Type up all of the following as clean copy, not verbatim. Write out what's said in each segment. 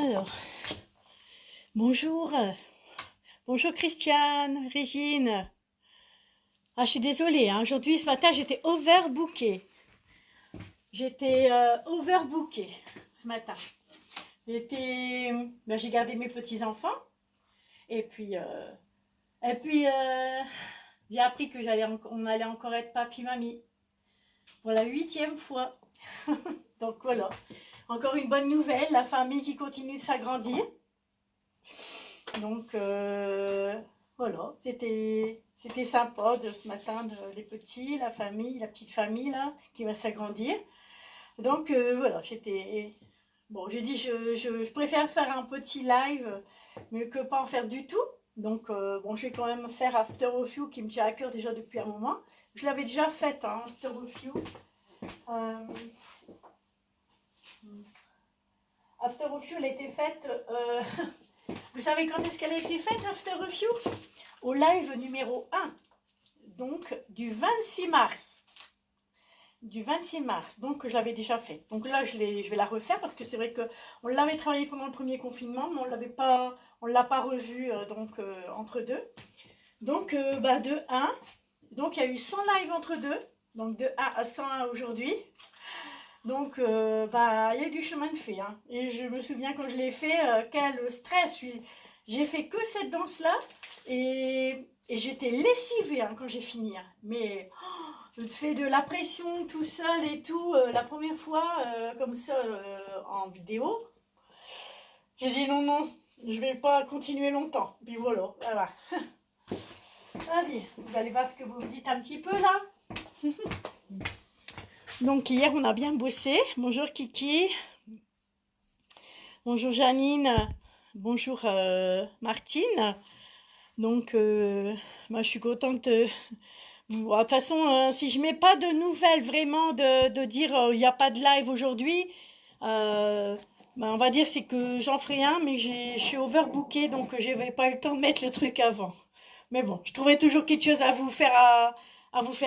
Alors, bonjour. Bonjour Christiane, Régine. Ah, je suis désolée, hein, aujourd'hui, ce matin, j'étais overbookée. J'étais overbookée ce matin. J'ai gardé mes petits-enfants. Et puis, euh, et puis, j'ai appris que on allait encore être papy-mamie pour la 8e fois. Donc voilà, encore une bonne nouvelle, la famille qui continue de s'agrandir. Donc voilà, c'était sympa de ce matin, les petits, la famille, la petite famille là, qui va s'agrandir. Donc voilà, j'étais... Bon, j'ai dit, je préfère faire un petit live, mieux que pas en faire du tout. Donc bon, je vais quand même faire After of You, qui me tient à cœur déjà depuis un moment. Je l'avais déjà faite, hein, After of You. Euh, After of You, elle a été faite... vous savez quand est-ce qu'elle a été faite, After of You? Au live numéro 1, donc du 26 mars. Du 26 mars, donc je l'avais déjà fait. Donc là, je vais la refaire parce que c'est vrai qu'on l'avait travaillé pendant le premier confinement, mais on ne l'a pas revu entre deux. Donc de 1, donc il y a eu 100 lives entre deux, donc de 1 à 101 aujourd'hui. Donc il y a du chemin de fait. Hein. Et je me souviens quand je l'ai fait, quel stress. J'ai fait que cette danse-là et j'étais lessivée hein, quand j'ai fini. Hein. Mais le fait de la pression tout seul et tout, la première fois comme ça en vidéo, j'ai dit non, je vais pas continuer longtemps. Puis voilà. Allez, vous allez voir ce que vous me dites un petit peu là. Donc hier on a bien bossé. Bonjour Kiki. Bonjour Janine. Bonjour Martine. Donc moi je suis contente. De toute façon, si je mets pas de nouvelles vraiment de dire il n'y a pas de live aujourd'hui, on va dire c'est que j'en ferai un, mais je suis overbookée donc je n'avais pas eu le temps de mettre le truc avant. Mais bon, je trouverai toujours quelque chose à vous faire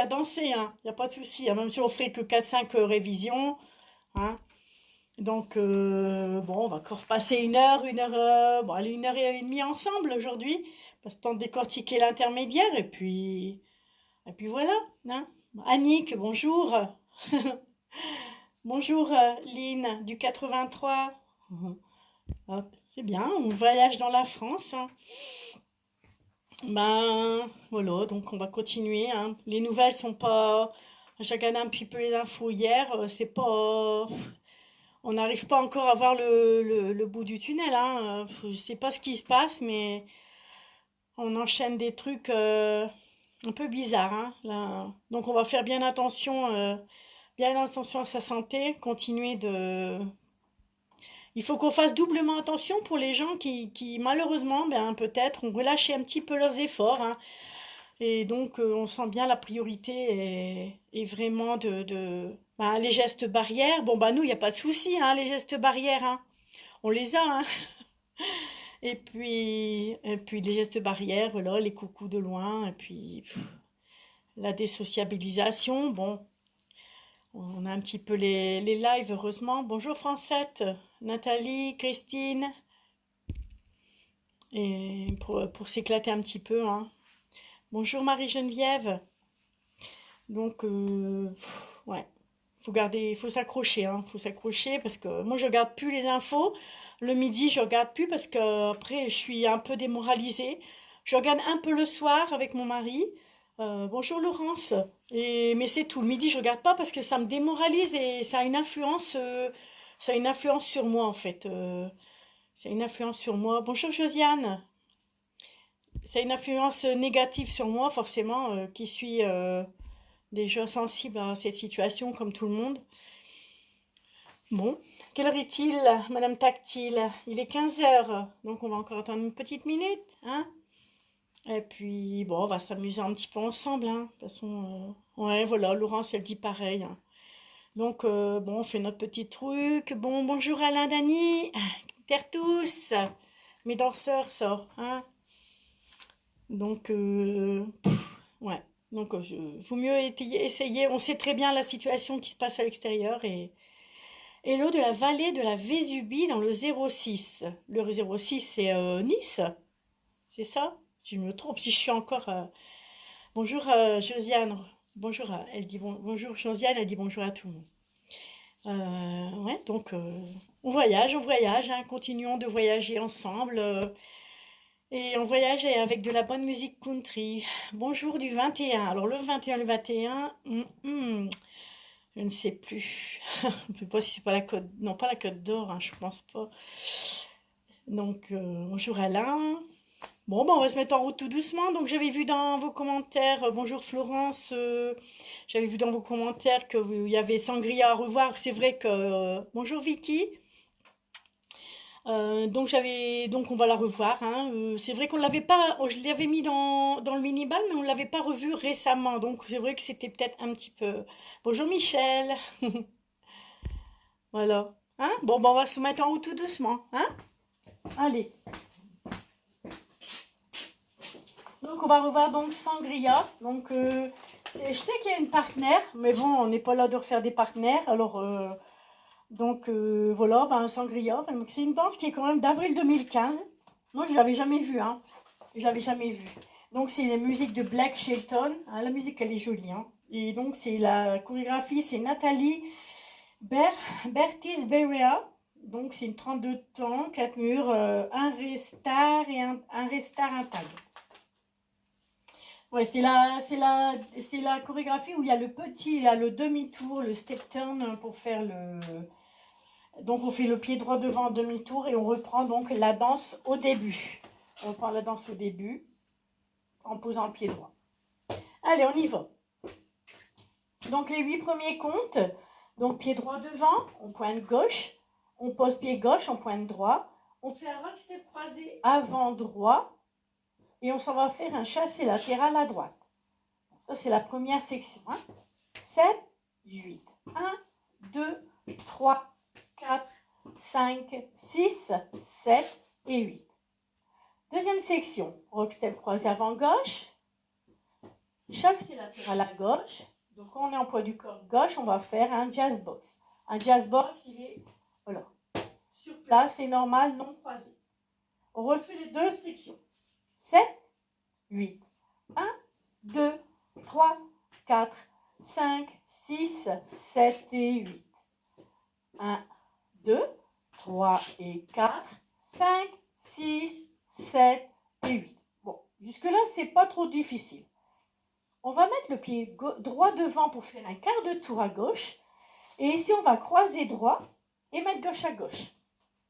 danser, hein. Il n'y a pas de souci, hein. Même si on ferait que 4-5 révisions, hein. Donc bon, on va encore passer bon, allez, 1 heure et demie ensemble aujourd'hui, parce que temps de décortiquer l'intermédiaire et puis voilà, hein. Annick, bonjour. Bonjour Lynn du 83. Hop, c'est bien, on voyage dans la France. Hein. Ben voilà, donc on va continuer. Hein. Les nouvelles sont pas. J'ai regardé un petit peu les infos hier, c'est pas. On n'arrive pas encore à voir le bout du tunnel. Hein. Je sais pas ce qui se passe, mais on enchaîne des trucs un peu bizarres. Hein, là. Donc on va faire bien attention à sa santé, continuer de... Il faut qu'on fasse doublement attention pour les gens qui malheureusement, ben, peut-être, ont relâché un petit peu leurs efforts. Hein. Et donc, on sent bien la priorité est vraiment ben, les gestes barrières. Bon, bah nous, il n'y a pas de souci, hein, les gestes barrières. Hein. On les a. Hein. Et puis les gestes barrières, voilà, les coucous de loin. Et puis la désociabilisation. Bon, on a un petit peu les lives, heureusement. Bonjour Francette, Nathalie, Christine. Et pour s'éclater un petit peu. Hein. Bonjour Marie-Geneviève. Donc, ouais, faut s'accrocher, hein, faut s'accrocher parce que moi je regarde plus les infos. Le midi, je regarde plus parce que après je suis un peu démoralisée. Je regarde un peu le soir avec mon mari. Bonjour Laurence. Mais c'est tout. Le midi, je regarde pas parce que ça me démoralise et ça a une influence sur moi en fait. Ça a une influence sur moi. Bonjour Josiane. Ça a une influence négative sur moi forcément, qui suis déjà sensible à cette situation comme tout le monde. Bon, quelle heure est-il, Madame Tactile? Il est 15 heures, donc on va encore attendre une petite minute, hein? Et puis, bon, on va s'amuser un petit peu ensemble, hein. De toute façon, ouais, voilà, Laurence, elle dit pareil. Hein. Donc, bon, on fait notre petit truc. Bon, bonjour Alain Dany, terre tous, mes danseurs, ça, hein? Donc, ouais. Donc, faut mieux essayer. On sait très bien la situation qui se passe à l'extérieur Hello de la vallée de la Vésubie dans le 06. Le 06, c'est Nice, c'est ça? Si je me trompe, si je suis encore... Bonjour Josiane, bonjour, elle dit bonjour Josiane, elle dit bonjour à tout le monde. Ouais, donc on voyage, hein, continuons de voyager ensemble et on voyage avec de la bonne musique country. Bonjour du 21. Alors le 21, le 21, je ne sais plus. Je ne sais pas si c'est pas la Côte, non pas la Côte d'Or, hein, je pense pas. Donc bonjour Alain. Bon, ben, on va se mettre en route tout doucement. Donc, j'avais vu dans vos commentaires, bonjour Florence, j'avais vu dans vos commentaires qu'il y avait Sangria à revoir. C'est vrai que, bonjour Vicky. Donc on va la revoir, hein. C'est vrai qu'on l'avait pas, je l'avais mis dans le mini-bal, mais on l'avait pas revu récemment. Donc, c'est vrai que c'était peut-être un petit peu. Bonjour Michel. Voilà. Hein? Bon, ben, on va se mettre en route tout doucement, hein? Allez. Donc on va revoir donc Sangria. Donc je sais qu'il y a une partenaire, mais bon, on n'est pas là de refaire des partenaires. Alors voilà, ben, Sangria. Donc, c'est une danse qui est quand même d'avril 2015. Moi je l'avais jamais vue, hein. Je l'avais jamais vue. Donc c'est la musique de Black Shelton. Hein, la musique elle est jolie, hein. Et donc c'est la chorégraphie, c'est Nathalie Bertis Berea. Donc c'est une 32 temps, 4 murs, un restar et un restar intègre. Ouais, c'est la chorégraphie où il y a le petit, il y a le demi-tour, le step turn pour faire le... Donc on fait le pied droit devant en demi-tour et on reprend donc la danse au début. On reprend la danse au début en posant le pied droit. Allez, on y va. Donc les 8 premiers comptes. Donc pied droit devant, on pointe gauche. On pose pied gauche, on pointe droit. On fait un rock step croisé avant droit. Et on s'en va faire un chassé latéral à droite. Ça, c'est la première section. Hein. 7, 8. 1, 2, 3, 4, 5, 6, 7 et 8. Deuxième section. Rock step croisé avant gauche. Chassé latéral à gauche. Donc, quand on est en poids du corps gauche, on va faire un jazz box. Un jazz box, il est voilà, sur place, c'est normal, non croisé. On refait les deux sections. 7, 8. 1, 2, 3, 4, 5, 6, 7 et 8. 1, 2, 3 et 4, 5, 6, 7 et 8. Bon, jusque-là, c'est pas trop difficile. On va mettre le pied droit devant pour faire un quart de tour à gauche. Et ici, on va croiser droit et mettre gauche à gauche.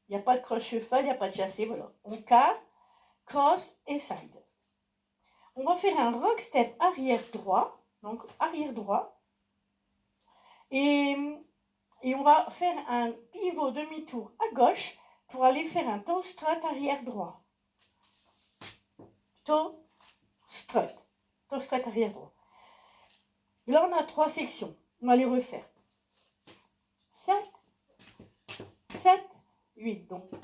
Il n'y a pas de croche-cheval, il n'y a pas de chassé, voilà. On carre, cross et side. On va faire un rock step arrière droit, donc arrière droit. Et on va faire un pivot demi-tour à gauche pour aller faire un toe strut arrière droit. Toe strut arrière droit. Là, on a 3 sections. On va les refaire. 7, 7, 8. Donc 1,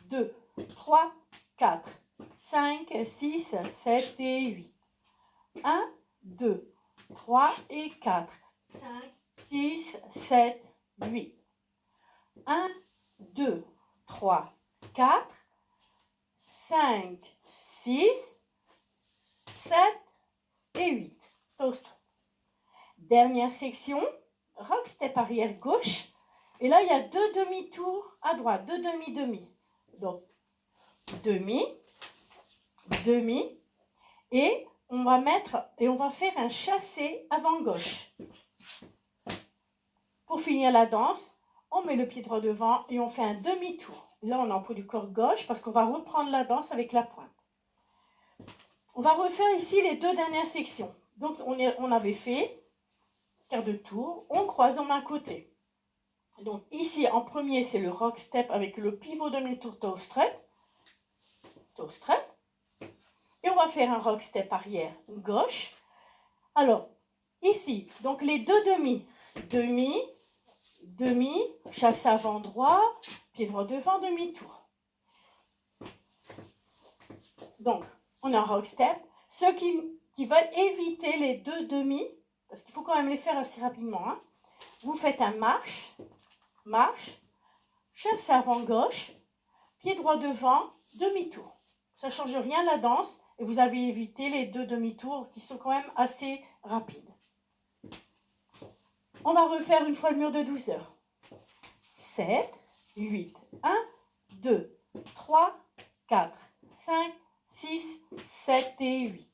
2, 3, 4, 5, 6, 7 et 8. 1, 2, 3 et 4, 5, 6, 7, 8. 1, 2, 3, 4, 5, 6, 7 et 8. Toast. Dernière section, rock step arrière gauche. Et là, il y a 2 demi-tours à droite, 2 demi-demi. Donc, demi, demi. Et on va faire un chassé avant gauche. Pour finir la danse, on met le pied droit devant et on fait un demi-tour. Là, on emploie du corps gauche parce qu'on va reprendre la danse avec la pointe. On va refaire ici les 2 dernières sections. Donc, on avait fait quart de tour, on croise en main côté. Donc, ici, en premier, c'est le rock step avec le pivot demi-tour toe strut. Toe strut. Et on va faire un rock step arrière gauche. Alors, ici, donc les 2 demi, demi, demi, chasse avant droit, pied droit devant, demi-tour. Donc, on a un rock step. Ceux qui veulent éviter les 2 demi, parce qu'il faut quand même les faire assez rapidement, hein, vous faites un marche, marche, chasse avant gauche, pied droit devant, demi-tour. Ça ne change rien la danse et vous avez évité les 2 demi-tours qui sont quand même assez rapides. On va refaire une fois le mur de 12 heures. 7, 8, 1, 2, 3, 4, 5, 6, 7 et 8.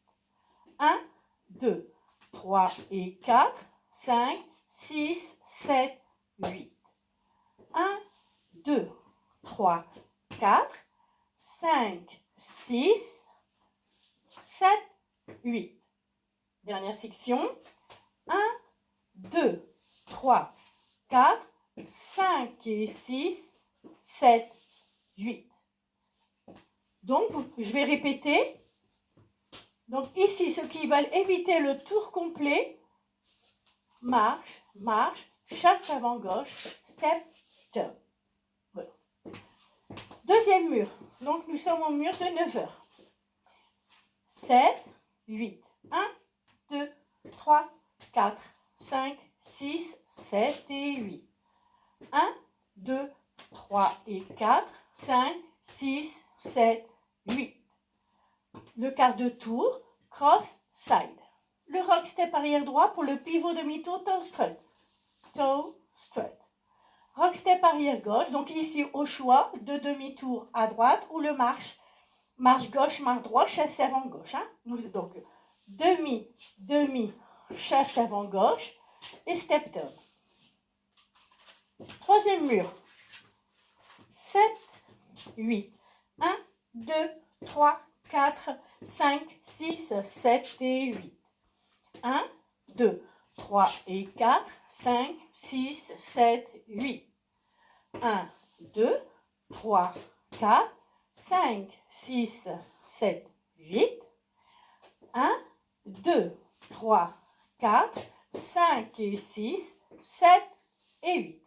1, 2, 3 et 4, 5, 6, 7, 8. 1, 2, 3, 4, 5, 6, 7, 8. Dernière section. 1, 2, 3, 4, 5 et 6, 7, 8. Donc, je vais répéter. Donc, ici, ceux qui veulent éviter le tour complet, marche, marche, chasse avant gauche, step, turn. Voilà. Deuxième mur. Donc, nous sommes au mur de 9 heures. 7, 8. 1, 2, 3, 4, 5, 6, 7 et 8. 1, 2, 3 et 4, 5, 6, 7, 8. Le quart de tour, cross, side. Le rock step arrière droit pour le pivot demi-tour, toe strut. Toe strut. Rock step arrière gauche, donc ici au choix, de demi-tour à droite ou le marche. Marche gauche, marche droite, chasse avant gauche. Hein. Donc demi, demi, chasse avant gauche et step turn. Troisième mur. 7, 8. 1, 2, 3, 4, 5, 6, 7 et 8. 1, 2, 3 et 4, 5, 6, 7, 8. 1, 2, 3, 4, 5, 6, 7, 8. 1, 2, 3, 4, 5 et 6, 7 et 8.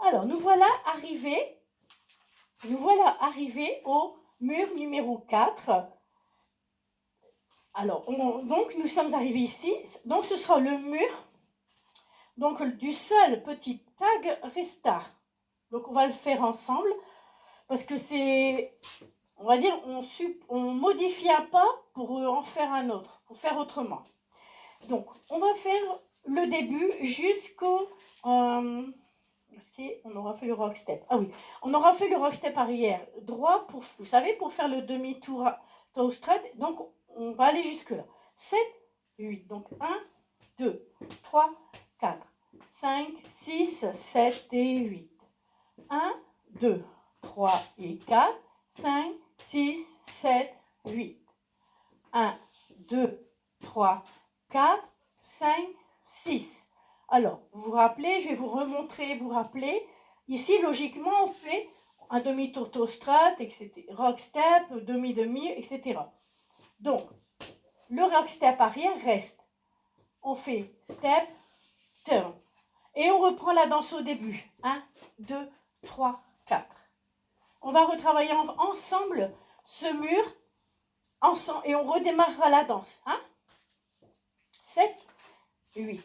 Alors, nous voilà arrivés au mur numéro 4. Alors, donc, nous sommes arrivés ici. Donc, ce sera le mur donc, du seul petit tag restart. Donc, on va le faire ensemble parce que c'est, on va dire, on modifie un pas pour en faire un autre, pour faire autrement. Donc, on va faire le début jusqu'au... on aura fait le rock step. Ah oui, on aura fait le rock step arrière droit pour, vous savez, pour faire le demi-tour toe strut. Donc, on va aller jusque là. 7, 8. Donc, 1, 2, 3, 4, 5, 6, 7 et 8. 1, 2, 3 et 4, 5, 6, 7, 8. 1, 2, 3, 4, 5, 6. Alors, vous vous rappelez, je vais vous remontrer, vous rappeler. Ici, logiquement, on fait un demi-tour toe strut, etc. Rock step, demi-demi, etc. Donc, le rock step arrière reste. On fait step, turn. Et on reprend la danse au début. 1, 2, 3, 4. On va retravailler ensemble ce mur ensemble et on redémarrera la danse. 7, 8.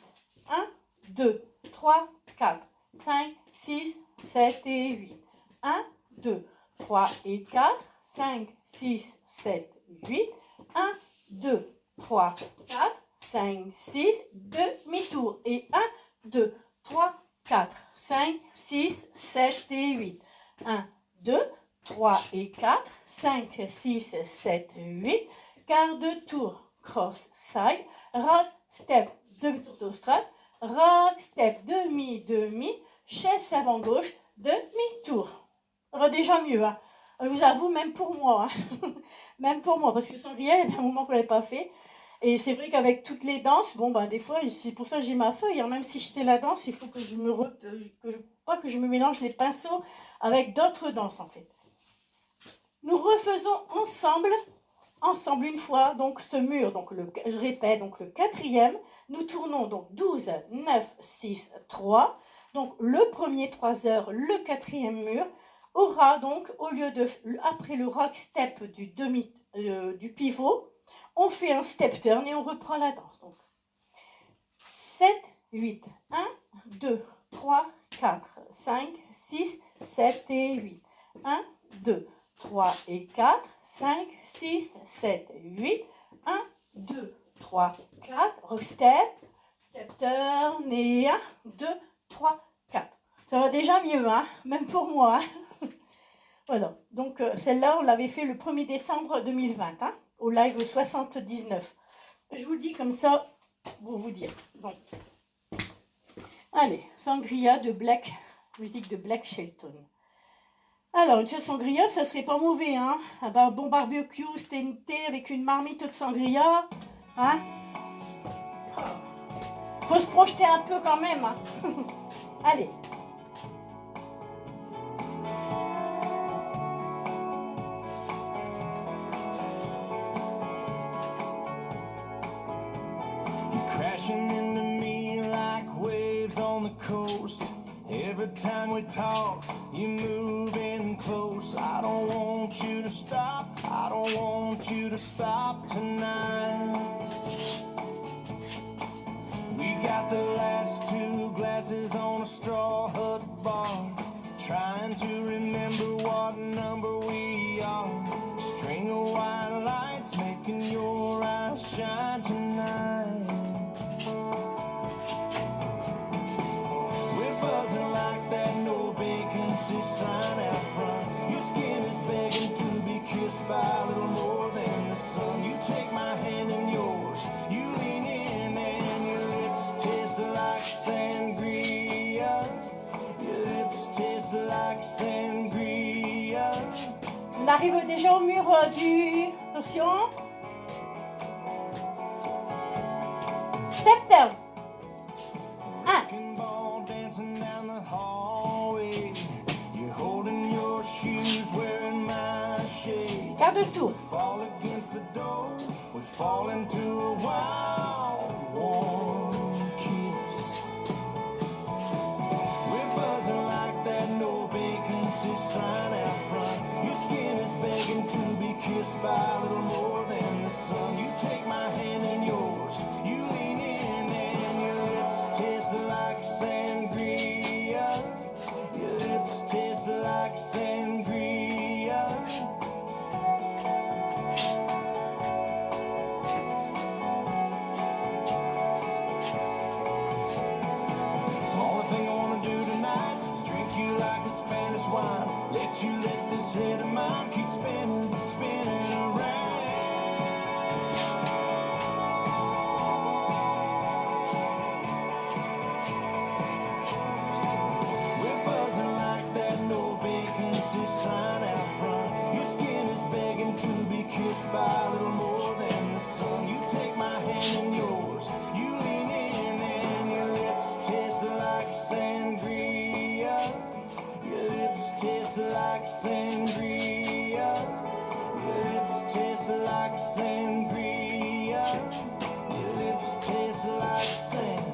1, 2, 3, 4, 5, 6, 7 et 8. 1, 2, 3 et 4, 5, 6, 7, 8. 1, 2, 3, 4, 5, 6, demi-tour. Et 1, 2, 3, 4, 5, 6, 7 et 8. 1, 2, 3 et 4, 5, 6, 7, 8. Quart de tour, cross, side, rock, step, demi-tour, toe strut. Rock, step, demi, chaise avant gauche, demi-tour. Ça va déjà mieux, hein. Je vous avoue, même pour moi, hein. Même pour moi, parce que sans rien, il y a un moment qu'on ne l'avait pas fait. Et c'est vrai qu'avec toutes les danses, bon, ben, des fois, c'est pour ça que j'ai ma feuille, hein. Même si je sais la danse, il faut que je me mélange les pinceaux avec d'autres danses, en fait. Nous refaisons ensemble une fois, donc ce mur, donc je répète, donc le quatrième, nous tournons donc 12, 9, 6, 3, donc le premier 3 heures, le quatrième mur, aura donc, au lieu de, après le rock step du pivot, on fait un step turn et on reprend la danse. Donc 7, 8, 1, 2, 3, 4, 5, 6, 7 et 8. 1, 2, 3 et 4, 5, 6, 7, 8. 1, 2, 3, 4. Step, step turn et 1, 2, 3, 4. Ça va déjà mieux, hein, même pour moi. Hein. Voilà, donc celle-là, on l'avait fait le 1er décembre 2020, hein, au live 79. Je vous le dis comme ça, pour vous dire. Donc, allez, sangria de Black, musique de Black Shelton. Alors, une sangria, ça serait pas mauvais, hein. Ah ben, bon barbecue, TNT avec une marmite de sangria, hein. Faut se projeter un peu quand même, hein. Allez. Crashing into me like waves on the coast. Every time we talk, you move in close. I don't want you to stop. I don't want you to stop tonight. We got the last 2 glasses on a straw hut bar, trying to remember what number we are. String of white lights making your eyes shine tonight. We're buzzing like that no vacancy sign out front. Your skin is begging to be kissed by a little more than the sun. You take my hand in yours, you lean in and your lips taste like sangria. Your lips taste like sangria. On arrive déjà au mur du... Attention. Step down. Wrecking ball dancing down the hallway. You're holding your shoes, wearing my shades. Quart de tour. Fall against the door, we fall into a wild, warm kiss. We're buzzing like that no vacancy sign out front. Your skin is begging to be kissed by a little more than the sun. You take my hand in yours, you lean in and your lips taste like sangria. Your lips taste like sangria. The only thing I wanna do tonight is drink you like a Spanish wine. Let you let this head of mine keep spinning, spinning around. We're buzzing like that no vacancy sign out front. Your skin is begging to be kissed by a little more than the sun. You take my hand in yours, you lean in and your lips taste like sangria. Your lips taste like sangria. Your lips taste like sangria. Your lips taste like sangria.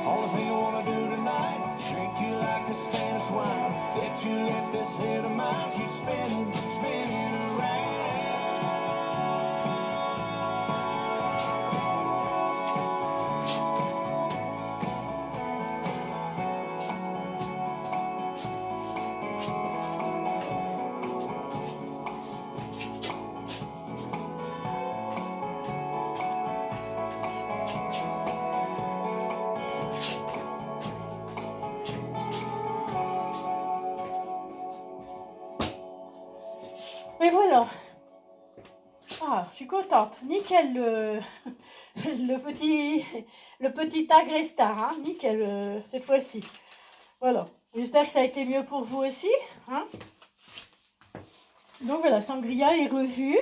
Only thing I wanna do tonight is drink you like a Spanish wine. Let you let this head of mine keep spinning, spinning around. Et voilà. Ah, je suis contente. Nickel le petit agrestar, hein. Nickel cette fois-ci. Voilà. J'espère que ça a été mieux pour vous aussi, hein. Donc voilà, sangria est revue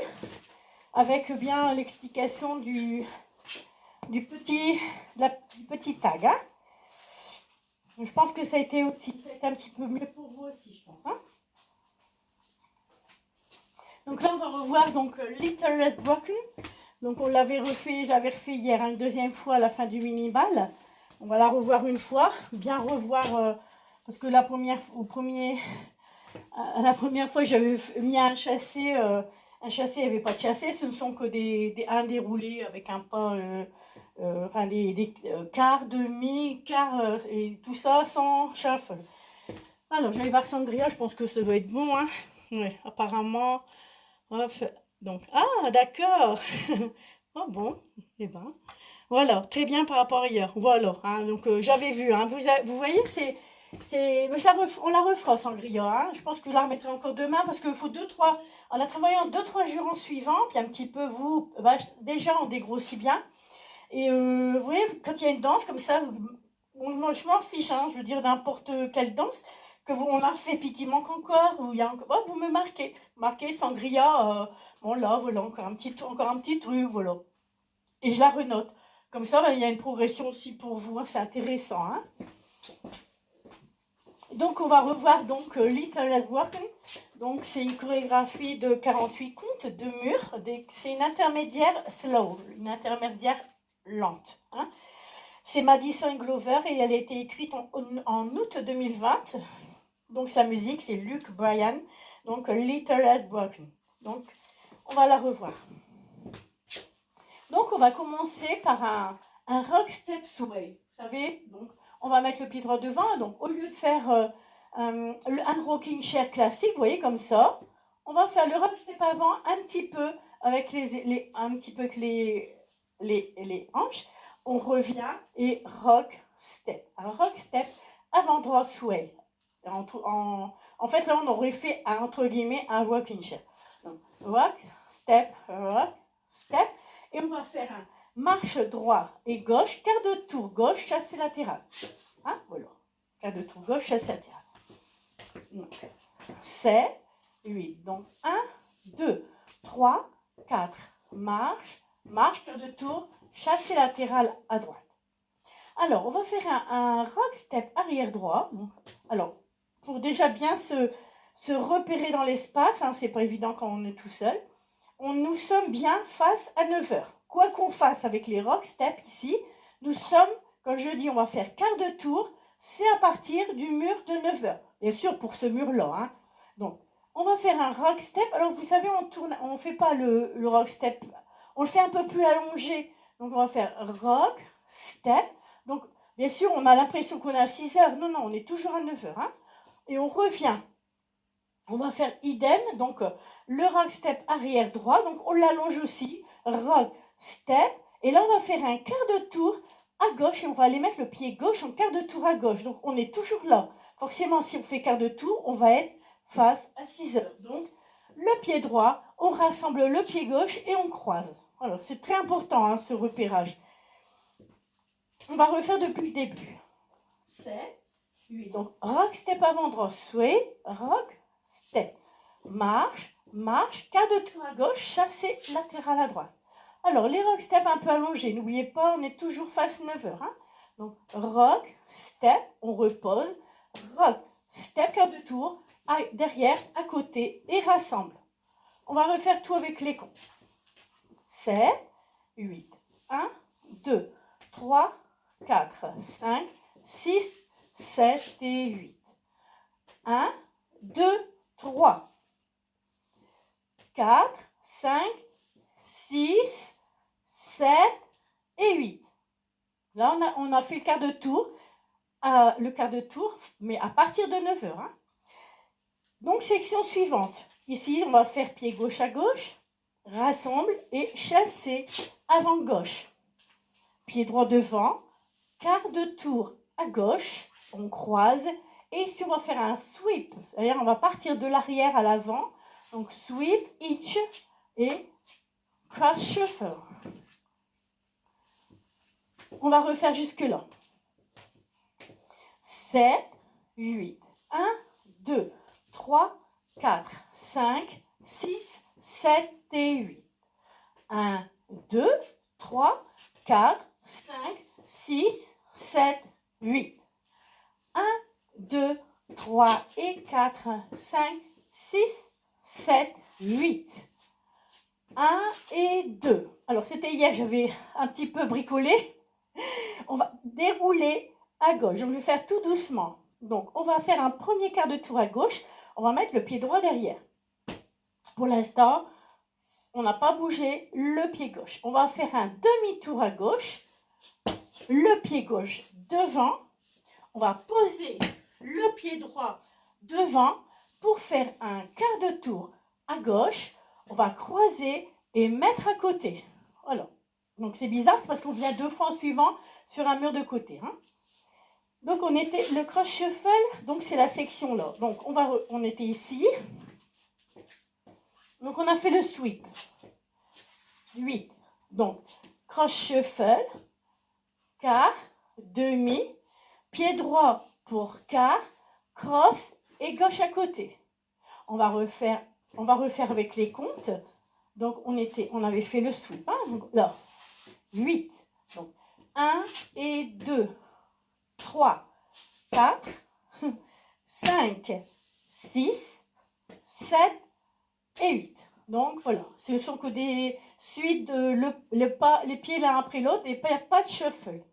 avec bien l'explication du petit tag, hein. Je pense que ça a été un petit peu mieux pour vous aussi, je pense, hein. Donc là, on va revoir donc Little Less Broken. Donc on l'avait refait, j'avais refait hier une deuxième fois à la fin du mini-bal. On va la revoir une fois, bien revoir, parce que la première fois j'avais mis un chassé, il n'y avait pas de chassé, ce ne sont que un déroulé avec un pas, enfin des quarts, demi, quarts, et tout ça sans chaff. Alors, j'allais voir Sangria, je pense que ça doit être bon, hein. Oui, apparemment. Hop, donc, ah, d'accord. Oh bon, eh ben. Voilà, très bien par rapport à hier. Voilà, hein, donc j'avais vu, hein. Vous voyez, mais on la refera Sangria, hein. Je pense que je la remettrai encore demain parce qu'il faut on la travaille en 2-3 jours en suivant, puis un petit peu, déjà on dégrossit bien. Et vous voyez, quand il y a une danse comme ça, moi je m'en fiche, hein, je veux dire n'importe quelle danse, on a fait puis qu'il manque encore, ou il y a encore, oh, vous me marquez Sangria, bon là, voilà, encore un petit truc, voilà. Et je la renote. Comme ça, il y a une progression aussi pour vous, hein, c'est intéressant, hein. Donc on va revoir donc Little Less Broken. Donc c'est une chorégraphie de 48 comptes de mur. C'est une intermédiaire slow, une intermédiaire lente, hein. C'est Madison Glover et elle a été écrite en août 2020. Donc sa musique c'est Luke Bryan. Donc Little Less Broken. Donc on va la revoir. Donc on va commencer par un rock step sway. Vous savez, donc on va mettre le pied droit devant. Donc au lieu de faire un rocking chair classique, vous voyez comme ça, on va faire le rock step avant un petit peu avec les hanches. On revient et rock step. Un rock step avant droit sway. En fait là on aurait fait entre guillemets un rocking chair. Donc rock step, et on va faire un marche droit et gauche, quart de tour gauche, chassé latéral. Hein, voilà. Quart de tour gauche, chassé latéral. Donc, c'est 8. Donc 1, 2, 3, 4. Marche, quart de tour, chassé latéral à droite. Alors, on va faire un rock step arrière droit. Alors, pour déjà bien se repérer dans l'espace, hein, c'est pas évident quand on est tout seul. Nous sommes bien face à 9 heures. Quoi qu'on fasse avec les rock steps ici, nous sommes, quand je dis on va faire quart de tour, c'est à partir du mur de 9 heures. Bien sûr pour ce mur-là, hein. Donc, on va faire un rock step. Alors, vous savez, on fait pas le rock step, on le fait un peu plus allongé. Donc, on va faire rock step. Donc, bien sûr, on a l'impression qu'on est à 6 heures. Non, on est toujours à 9 heures, hein. Et on revient. On va faire idem, donc le rock step arrière droit, donc on l'allonge aussi, rock step, et là on va faire un quart de tour à gauche et on va aller mettre le pied gauche en quart de tour à gauche, donc on est toujours là. Forcément si on fait quart de tour, on va être face à 6 heures. Donc le pied droit, on rassemble le pied gauche et on croise. Alors c'est très important, hein, ce repérage. On va refaire depuis le début. 7, 8, donc rock step avant droit, sway, rock step, marche, quart de tour à gauche, chassé latéral à droite. Alors, les rock step un peu allongés, n'oubliez pas, on est toujours face 9 heures, hein. Donc, rock, step, on repose, rock, step, quart de tour, derrière, à côté, et rassemble. On va refaire tout avec les comptes. 7, 8, 1, 2, 3, 4, 5, 6, 7 et 8. 1, 2, 3, 4, 5, 6, 7 et 8. Là, on a fait le quart de tour, mais à partir de 9 heures. Hein. Donc, section suivante. Ici, on va faire pied gauche à gauche, rassemble et chasser avant gauche. Pied droit devant, quart de tour à gauche, on croise. Et ici, on va faire un sweep. C'est-à-dire, on va partir de l'arrière à l'avant. Donc, sweep, hitch et cross shuffle. On va refaire jusque-là. 7, 8, 1, 2, 3, 4, 5, 6, 7 et 8. 1, 2, 3, 4, 5, 6, 7, 8. 1, 2, 3 et 4, 5, 6, 7, 8. 1 et 2. Alors, c'était hier, j'avais un petit peu bricolé. on va dérouler à gauche. Donc, je vais faire tout doucement. Donc, on va faire un premier quart de tour à gauche. On va mettre le pied droit derrière. Pour l'instant, on n'a pas bougé le pied gauche. On va faire un demi-tour à gauche. Le pied gauche devant. On va poser le pied droit devant pour faire un quart de tour à gauche. On va croiser et mettre à côté. Voilà. Donc c'est bizarre, c'est parce qu'on vient 2 fois en suivant sur un mur de côté. Hein. Donc on était le cross shuffle, donc c'est la section là. Donc on était ici. Donc on a fait le sweep. 8. Donc cross shuffle, quart, demi, pied droit pour quart, cross et gauche à côté. On va refaire avec les comptes. Donc on avait fait le sweep. Hein, donc là, 8. Donc 1 et 2, 3, 4, 5, 6, 7 et 8. Donc voilà, ce sont que des suites de les pieds l'un après l'autre et pas de shuffle.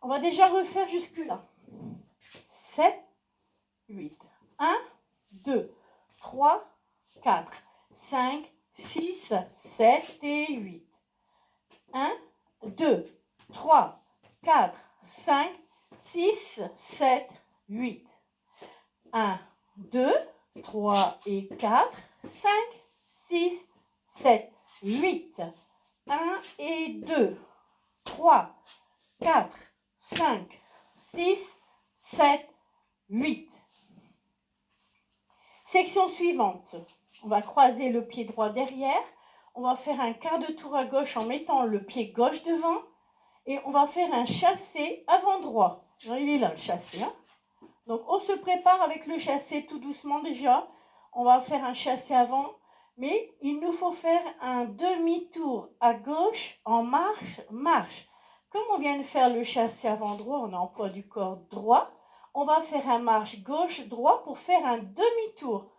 On va déjà refaire jusque-là. 7, 8. 1, 2, 3, 4, 5, 6, 7 et 8. 1, 2, 3, 4, 5, 6, 7, 8. 1, 2, 3 et 4, 5, 6, 7, 8. 1 et 2, 3, 4, 5, 6, 7, 8. Section suivante. On va croiser le pied droit derrière. On va faire un quart de tour à gauche en mettant le pied gauche devant. Et on va faire un chassé avant droit. Il est là le chassé. Hein. Donc on se prépare avec le chassé tout doucement déjà. On va faire un chassé avant. Mais il nous faut faire un demi-tour à gauche en marche, marche. Comme on vient de faire le chassé avant droit, on a emploi du corps droit. On va faire un marche gauche-droit pour faire un demi-tour.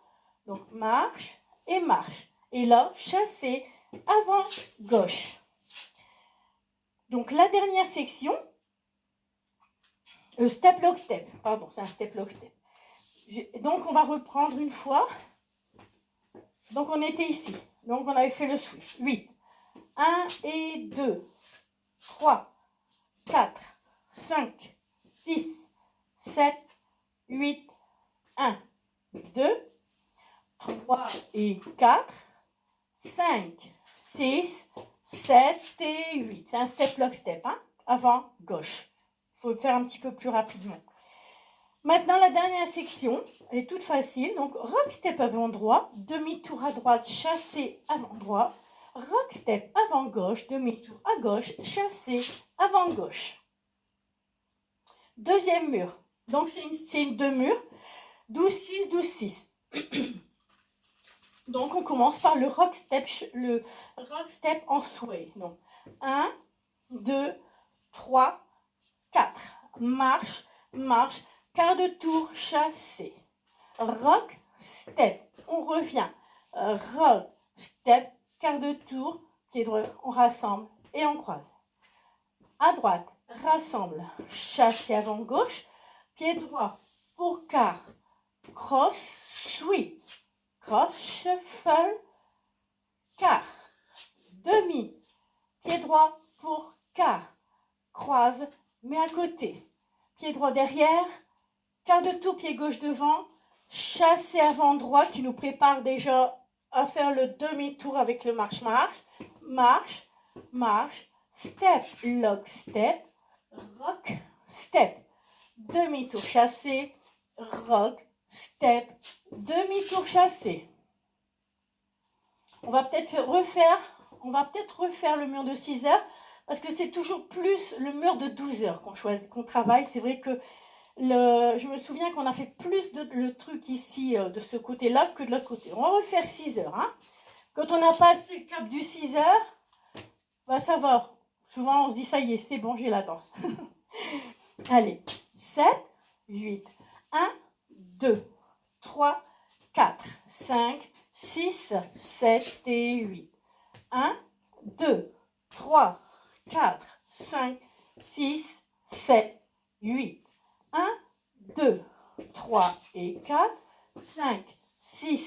Donc marche et marche. Et là, chassé avant gauche. Donc la dernière section, step lock step. Pardon, c'est un step lock step. Donc on va reprendre une fois. Donc on était ici. Donc on avait fait le switch. 8. 1 et 2, 3, 4, 5, 6, 7, 8, 1, 2, 3 et 4, 5, 6, 7 et 8. C'est un step lock step, hein? Avant, gauche. Il faut le faire un petit peu plus rapidement. Maintenant, la dernière section, elle est toute facile. Donc, rock step avant droit, demi-tour à droite, chassé avant droit. Rock step avant gauche, demi-tour à gauche, chassé avant gauche. Deuxième mur. Donc, c'est une deux murs. 12-6, 12-6. Donc, on commence par le rock step en sway. Donc, 1, 2, 3, 4. Marche, marche. Quart de tour, chassé. Rock, step. On revient. Rock, step. Quart de tour, pied droit. On rassemble et on croise. À droite, rassemble. Chassé avant gauche. Pied droit pour quart. Cross, sweep. Cross, shuffle, quart. Demi. Pied droit pour quart. Croise, mais à côté. Pied droit derrière. Quart de tour, pied gauche devant. Chassé avant droit qui nous prépare déjà à faire le demi-tour avec le marche-marche. Marche, marche. Step, lock, step. Rock, step. Demi-tour chassé. Rock, step. Demi-tour chassé. On va peut-être refaire le mur de 6 heures parce que c'est toujours plus le mur de 12 heures qu'on travaille. C'est vrai que je me souviens qu'on a fait plus le truc ici de ce côté-là que de l'autre côté. On va refaire 6 heures. Hein. Quand on n'a pas le cap du 6 heures, bah ça va. Souvent on se dit ça y est, c'est bon, j'ai la danse. Allez, 7, 8, 1, 2, 3, 4, 5, 6, 7 et 8. 1, 2, 3, 4, 5, 6, 7, 8. 1, 2, 3 et 4, 5, 6,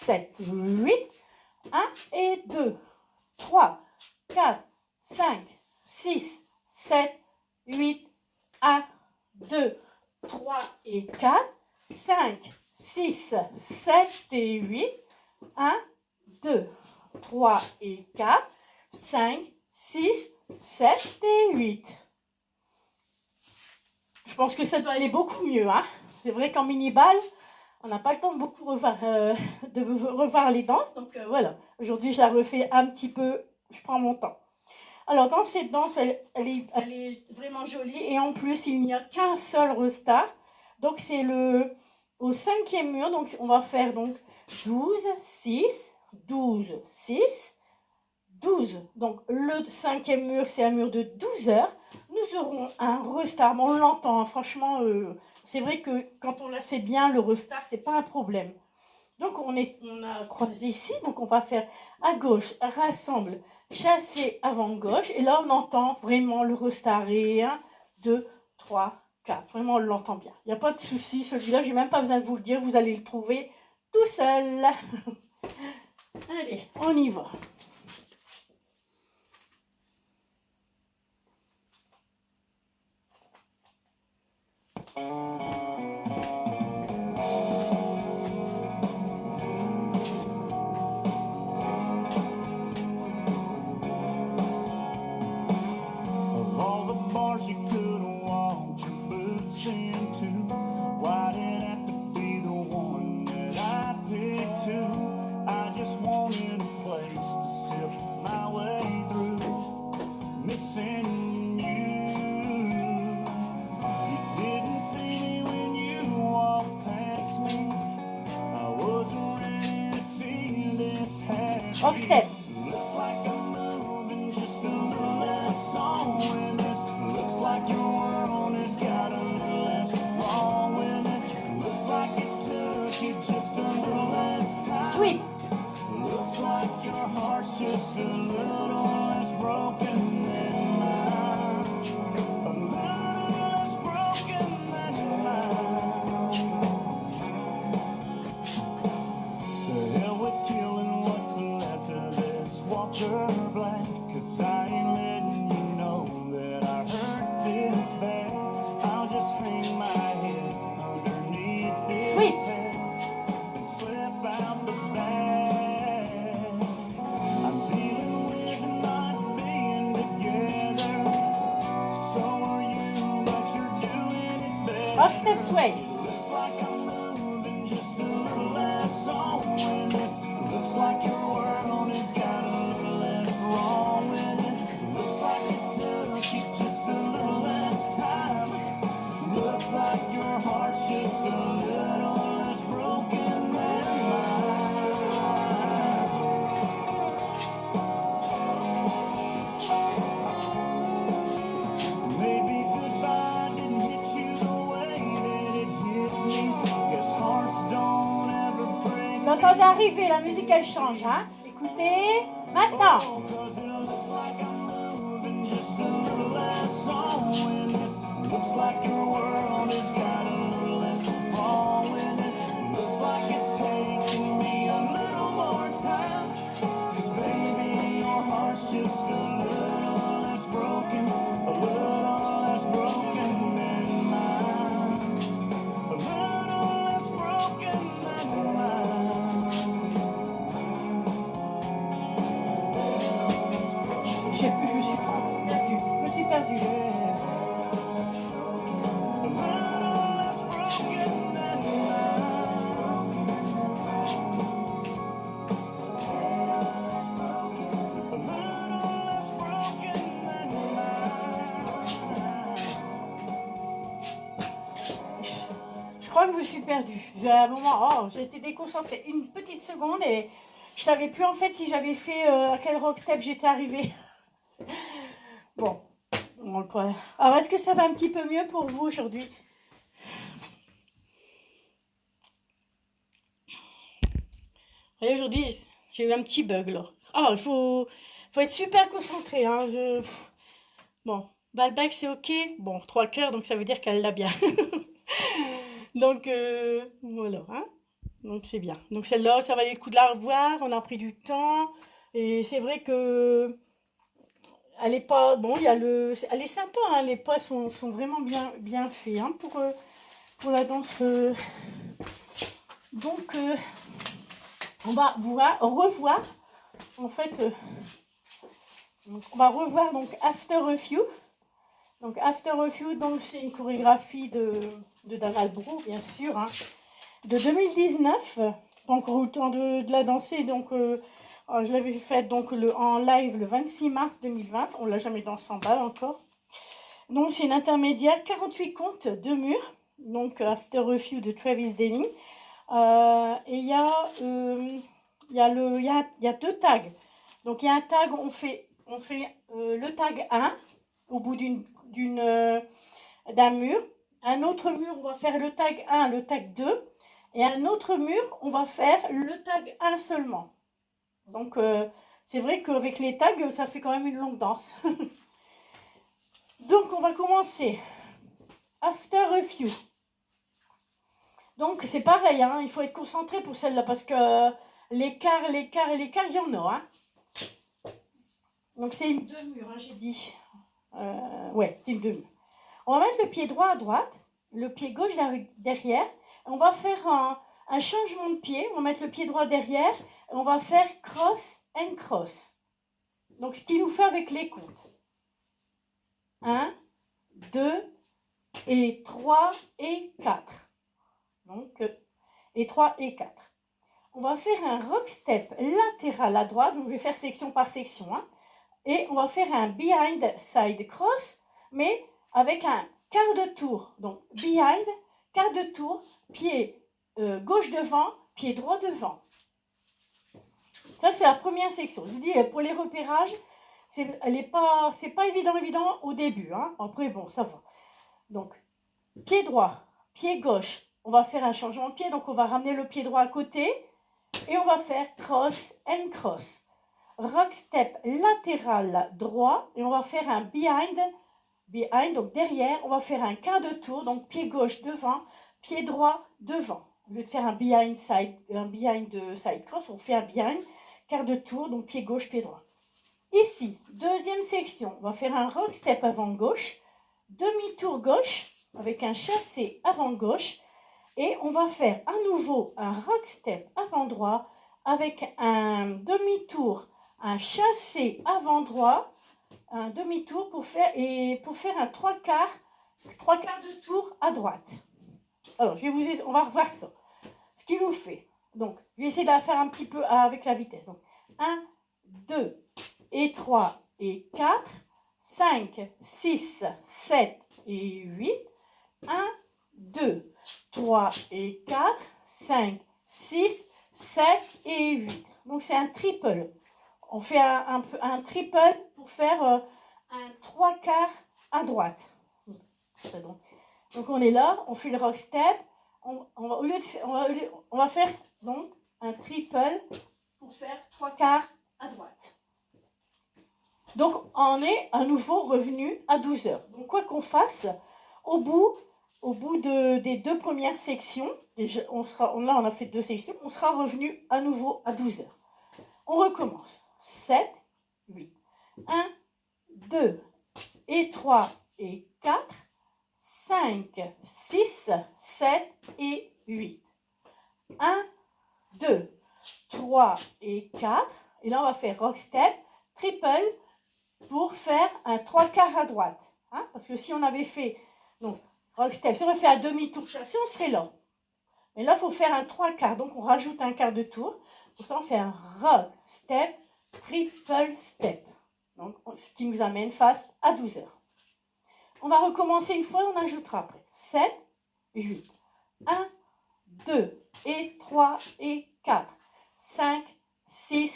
7, 8. 1 et 2, 3, 4, 5, 6, 7, 8. 1, 2, 3 et 4, 5, 6, 7 et 8. 1, 2, 3 et 4, 5, 6, 7 et 8. Je pense que ça doit aller beaucoup mieux. Hein. C'est vrai qu'en mini-balle, on n'a pas le temps de beaucoup revoir les danses. Donc voilà, aujourd'hui je la refais un petit peu, je prends mon temps. Alors dans cette danse, elle est vraiment jolie. Et en plus, il n'y a qu'un seul restart. Donc c'est au 5e mur. Donc on va faire donc 12, 6, 12, 6, 12. Donc le 5e mur, c'est un mur de 12 heures. Nous aurons un restart. On l'entend, hein, franchement, c'est vrai que quand on la sait bien, le restart, c'est pas un problème. Donc on a croisé ici, donc on va faire à gauche, rassemble, chasser avant gauche. Et là, on entend vraiment le restart. Et 1, 2, 3, 4. Vraiment, on l'entend bien. Il n'y a pas de souci. Celui-là, je n'ai même pas besoin de vous le dire. Vous allez le trouver tout seul. Allez, on y va. Of all the bars you could have walked your boots into, why did it have to be the one that I picked to? I just wanted a place to sip my way through, missing you. You didn't see me when you walked past me. I wasn't ready to see this happy. Offset. Looks like I'm moving just a little less on with this. Looks like your world has got a little less wrong with it. Looks like it took you just a little less time. Sweet. Looks like your heart's just a little less broken than mine. A little less broken than mine. To hell with killing what's left of this Walker Black, 'cause I ain't letting you know that I hurt this bad. I'll just hang my head underneath this Sweet. head and slip out the back. I'm dealing with not being together. So are you, but you're doing it better. Offset sway. Looks like I'm moving just a little less on with this. Looks like your world has got a little less wrong with it. Looks like it took you just a little less time. Looks like your heart's just a little less broken than mine. Maybe goodbye didn't hit you the way that it hit me. Guess hearts don't ever break. L'entendez arriver, la musique elle change. Hein. Écoutez, maintenant. Oh, 'cause it looks like I'm moving just a little less on with this. Looks like your world has got a little less wrong with it. Looks like it's taking me a little more time. 'Cause baby, your heart's just a little less broken. A little less broken than mine. A little less broken than mine. Je sais plus, je suis perdue. Je me suis perdue. A little less broken than mine. A little less broken than mine. Je crois que je me suis perdue. À un moment, oh, j'ai été déconcentrée une petite seconde et je savais plus en fait si j'avais fait à quel rock step j'étais arrivée. Bon. Alors, est-ce que ça va un petit peu mieux pour vous aujourd'hui? Et aujourd'hui, j'ai eu un petit bug là. Ah, il faut être super concentré. Hein. Bon, Bah, le bac, c'est OK. Bon, 3 cœurs, donc ça veut dire qu'elle l'a bien. Donc, voilà, hein. Donc, c'est bien. Donc, celle-là, ça valait le coup de la revoir. On a pris du temps. Et c'est vrai que elle est pas... Bon, il y a elle est sympa, hein. Les pas sont vraiment bien faits, hein, pour la danse. Donc, on va revoir, en fait, donc, on va revoir donc After a Few. Donc After a Few, donc c'est une chorégraphie de Donald Brou, bien sûr, hein, de 2019. Pas encore eu le temps de la danser, donc je l'avais faite donc en live le 26 mars 2020. On l'a jamais dansé en balle encore. Donc c'est une intermédiaire, 48 comptes, 2 murs. Donc After a Few de Travis Denning. Et il y a 2 tags. Donc il y a un tag, on fait le tag 1 au bout d'un mur. Un autre mur, on va faire le tag 1, le tag 2. Et un autre mur, on va faire le tag 1 seulement. Donc c'est vrai qu'avec les tags, ça fait quand même une longue danse. Donc on va commencer. After a Few. Donc c'est pareil, hein, il faut être concentré pour celle-là parce que l'écart, il y en a. Hein. Donc c'est une demi-mur, hein, j'ai dit. Ouais, c'est une demi-mur. On va mettre le pied droit à droite, le pied gauche derrière. On va faire un changement de pied. On va mettre le pied droit derrière. Et on va faire cross and cross. Donc ce qu'il nous fait avec les comptes. 1, 2 et 3 et 4. Donc, et 3 et 4. On va faire un rock step latéral à droite. Donc je vais faire section par section. Hein, et on va faire un behind side cross, mais avec un quart de tour. Donc behind, quart de tour, pied gauche devant, pied droit devant. Ça c'est la première section. Je vous dis, pour les repérages, c'est pas évident au début. Hein. Après bon, ça va. Donc pied droit, pied gauche. On va faire un changement de pied, donc on va ramener le pied droit à côté et on va faire cross and cross. Rock step latéral droit et on va faire un behind, donc derrière, on va faire un quart de tour, donc pied gauche devant, pied droit devant. Au lieu de faire un behind side cross, on fait un behind, quart de tour, donc pied gauche, pied droit. Ici, deuxième section, on va faire un rock step avant gauche, demi-tour gauche avec un chassé avant gauche et on va faire à nouveau un rock step avant droit avec un demi-tour, un chassé avant droit, un demi-tour pour faire un trois quarts de tour à droite. Alors, on va revoir ça. Ce qu'il nous fait. Donc, je vais essayer de la faire un petit peu avec la vitesse. Donc, 1, 2 et 3 et 4, 5, 6, 7 et 8, 1, 2, 3 et 4, 5, 6, 7 et 8. Donc c'est un triple. On fait un triple pour faire un 3 quarts à droite. Donc on est là, on fait le rock step. On va faire donc un triple pour faire 3 quarts à droite. Donc on est à nouveau revenu à 12 heures. Donc quoi qu'on fasse, au bout des 2 premières sections, là on a fait 2 sections, on sera revenu à nouveau à 12 heures. On recommence. 7, 8. 1, 2 et 3 et 4, 5, 6, 7 et 8. 1, 2, 3 et 4. Et là on va faire rock step, triple pour faire un 3 quarts à droite. Hein, parce que si on avait fait donc rock step, si on avait fait un demi-tour chassé, on serait là. Mais là, il faut faire un 3 quarts. Donc, on rajoute un quart de tour. Pour ça, on fait un rock step, triple step. Donc, ce qui nous amène face à 12 heures. On va recommencer une fois et on ajoutera après. 7, 8. 1, 2 et 3 et 4. 5, 6,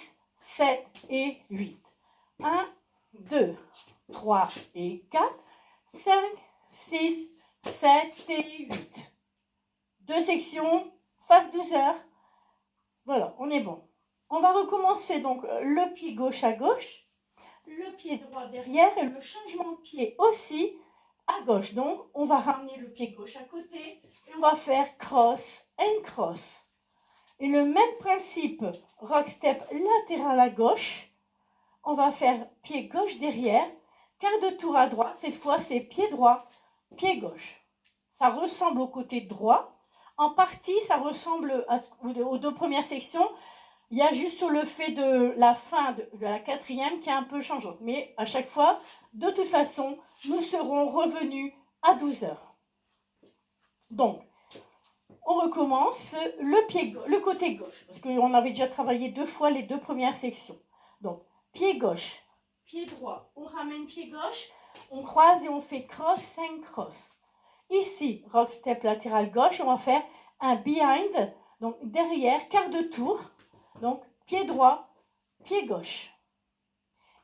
7 et 8. 1, 2, 3 et 4. 5, 6, 7 et 8. 2 sections, face 12 heures. Voilà, on est bon. On va recommencer donc le pied gauche à gauche, le pied droit derrière et le changement de pied aussi à gauche. Donc, on va ramener le pied gauche à côté et on va faire cross and cross. Et le même principe, rock step latéral à gauche. On va faire pied gauche derrière, quart de tour à droite. Cette fois, c'est pied droit, pied gauche. Ça ressemble au côté droit. En partie, ça ressemble aux deux premières sections. Il y a juste sur le fait de la fin de la quatrième qui est un peu changeante. Mais à chaque fois, de toute façon, nous serons revenus à 12 heures. Donc, on recommence le côté gauche. Parce qu'on avait déjà travaillé 2 fois les 2 premières sections. Donc, pied gauche, pied droit. On ramène pied gauche, on croise et on fait cross, 5 cross. Ici, rock step latéral gauche, on va faire un behind, donc derrière, quart de tour. Donc, pied droit, pied gauche.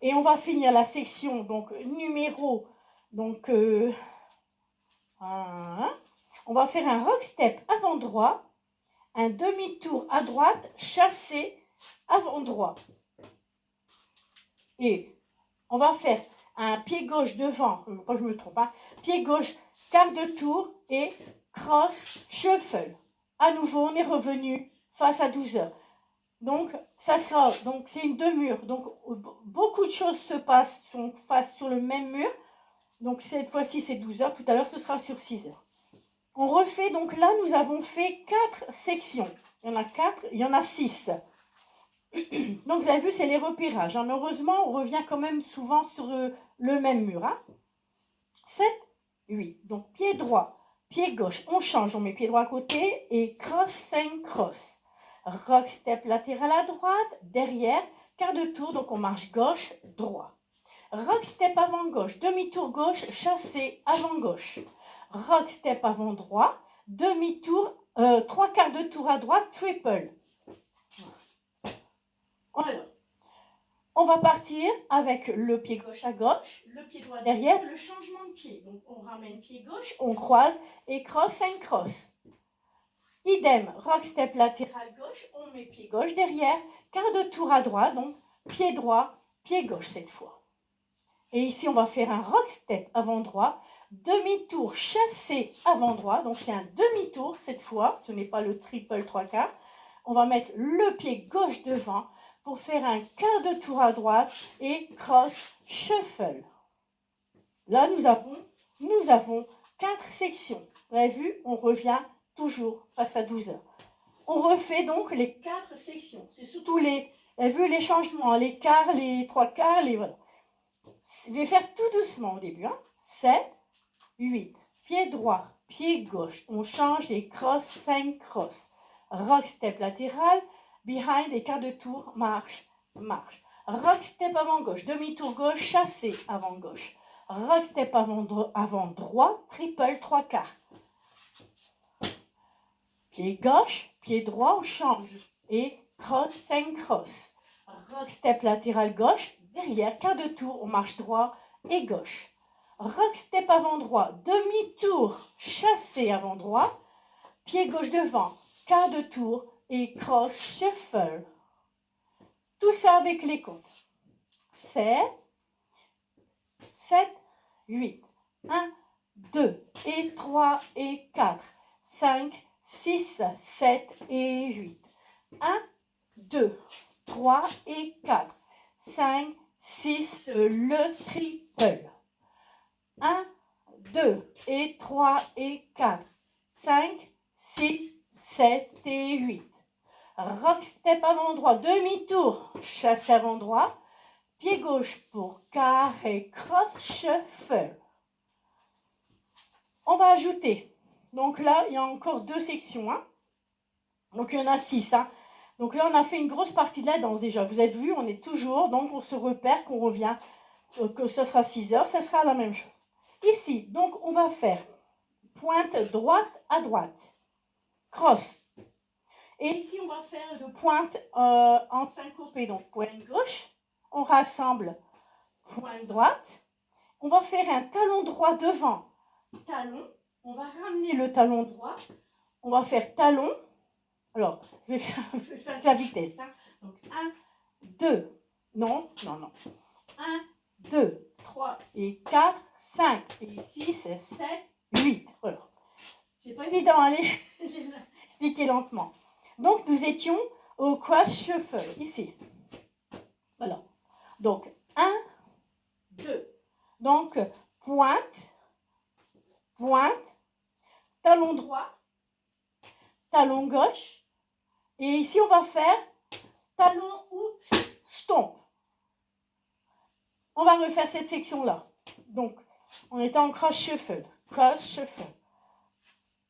Et on va finir la section, donc numéro, donc, on va faire un rock step avant droit, un demi-tour à droite, chassé avant droit. Et on va faire un pied gauche devant, pas je me trompe, pied gauche, quart de tour et cross, shuffle. À nouveau, on est revenu face à 12 heures. Donc, ça sera, donc c'est une 2 murs. Donc, beaucoup de choses se passent, sont face sur le même mur. Donc, cette fois-ci, c'est 12 heures. Tout à l'heure, ce sera sur 6 heures. On refait, donc là, nous avons fait 4 sections. Il y en a 4, il y en a 6. Donc, vous avez vu, c'est les repérages. Mais heureusement, on revient quand même souvent sur le même mur. 7, 8. Donc, pied droit, pied gauche. On change, on met pied droit à côté et cross, 5 cross. Rock step latéral à droite, derrière, quart de tour, donc on marche gauche, droit. Rock step avant gauche, demi-tour gauche, chassé avant gauche. Rock step avant droit, demi-tour, 3 quarts de tour à droite, triple. Voilà. On va partir avec le pied gauche à gauche, le pied droit derrière, le changement de pied. Donc on ramène pied gauche, on croise et cross, 5 cross. Idem, rock step latéral gauche, on met pied gauche derrière, quart de tour à droite, donc pied droit, pied gauche cette fois. Et ici, on va faire un rock step avant droit, demi-tour chassé avant droit, donc c'est un demi-tour cette fois, ce n'est pas le triple 3 quarts. On va mettre le pied gauche devant pour faire un quart de tour à droite et cross shuffle. Là, nous avons 4 sections. Vous avez vu, on revient toujours face à 12 heures. On refait donc les 4 sections. C'est surtout les changements, les quarts, les 3 quarts, voilà. Je vais faire tout doucement au début. 7, 8, pied droit, pied gauche. On change et cross, 5 cross. Rock step latéral, behind et quart de tour, marche, marche. Rock step avant gauche, demi-tour gauche, chassé avant gauche. Rock step avant droit, triple 3 quarts. Pied gauche, pied droit, on change. Et cross, 5 cross. Rock step latéral gauche, derrière, quart de tour, on marche droit et gauche. Rock step avant droit, demi-tour, chassé avant droit. Pied gauche devant, quart de tour et cross, shuffle. Tout ça avec les comptes. 7, 8, 1, 2 et 3 et 4, 5, 6, 7 et 8. 1, 2, 3 et 4, 5, 6, le triple. 1, 2 et 3 et 4, 5, 6, 7 et 8. Rock step avant droit, demi-tour, chasse avant droit, pied gauche pour quart et cross shuffle. On va ajouter. Donc là, il y a encore 2 sections. Donc il y en a 6. Donc là, on a fait une grosse partie de la danse déjà. Vous avez vu, on est toujours, donc on se repère qu'on revient, que ce sera 6 heures, ça sera la même chose. Ici, donc on va faire pointe droite à droite, cross. Et ici, on va faire de pointe en syncopé, donc pointe gauche, on rassemble pointe droite. On va faire un talon droit devant, talon. On va ramener le talon droit. On va faire talon. Alors, je vais faire la vitesse. Donc, 1, 2. Non. 1, 2, 3 et 4, 5 et 6 et 7, 8. Voilà. C'est pas évident, allez, expliquer lentement. Donc, nous étions au cross shuffle, ici. Voilà. Donc, 1, 2. Donc, pointe, pointe, talon droit, talon gauche. Et ici, on va faire talon ou stomp. On va refaire cette section-là. Donc, on était en cross shuffle. Cross shuffle.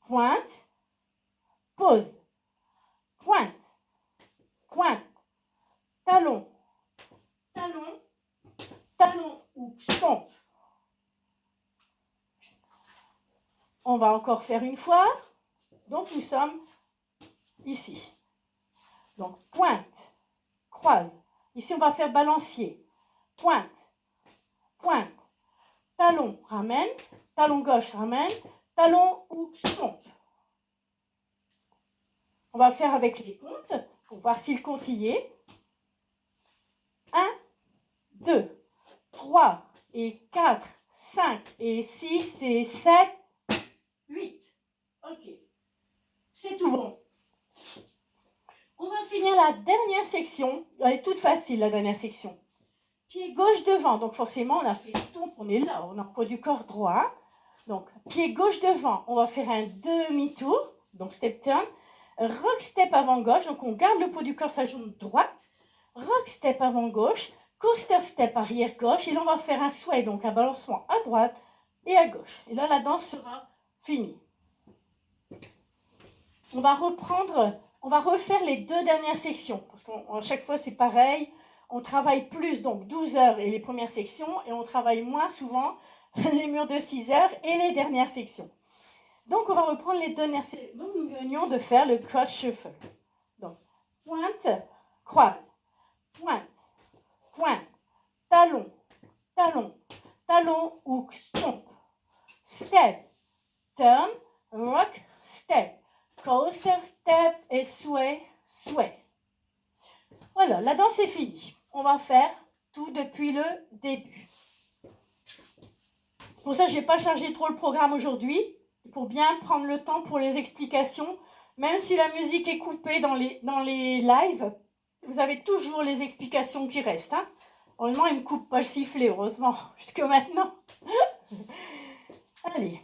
Pointe, pause. Pointe, pointe, talon, talon, talon ou stomp. On va encore faire une fois. Donc, nous sommes ici. Donc, pointe, croise. Ici, on va faire balancier. Pointe, pointe, talon, ramène, talon gauche, ramène, talon ou stomp. On va faire avec les comptes pour voir si le compte y est. 1, 2, 3 et 4, 5 et 6 et 7, 8. Ok. C'est tout bon. On va finir la dernière section. Elle est toute facile, la dernière section. Pied gauche devant. Donc forcément, on a fait stomp. On est là. On a un poids du corps droit. Donc, pied gauche devant. On va faire un demi-tour. Donc, step turn. Rock step avant gauche. Donc, on garde le poids du corps, sa jambe droite. Rock step avant gauche. Coaster step arrière gauche. Et là, on va faire un sway. Donc, un balancement à droite et à gauche. Et là, la danse sera finie. On va refaire les deux dernières sections. Parce qu'à chaque fois, c'est pareil. On travaille plus, donc 12 heures et les premières sections. Et on travaille moins souvent les murs de 6 heures et les dernières sections. Donc, on va reprendre les dernières sections. Donc, nous venions de faire le cross shuffle. Donc, pointe, croise, pointe, pointe, talon, talon, talon, hook, stomp, step, turn, rock, step, coaster, step et sway, sway. Voilà, la danse est finie. On va faire tout depuis le début. Pour ça, je n'ai pas chargé trop le programme aujourd'hui, pour bien prendre le temps pour les explications. Même si la musique est coupée dans les lives, vous avez toujours les explications qui restent. Hein. Heureusement, ils ne me coupent pas le sifflet, heureusement, jusque maintenant. Allez,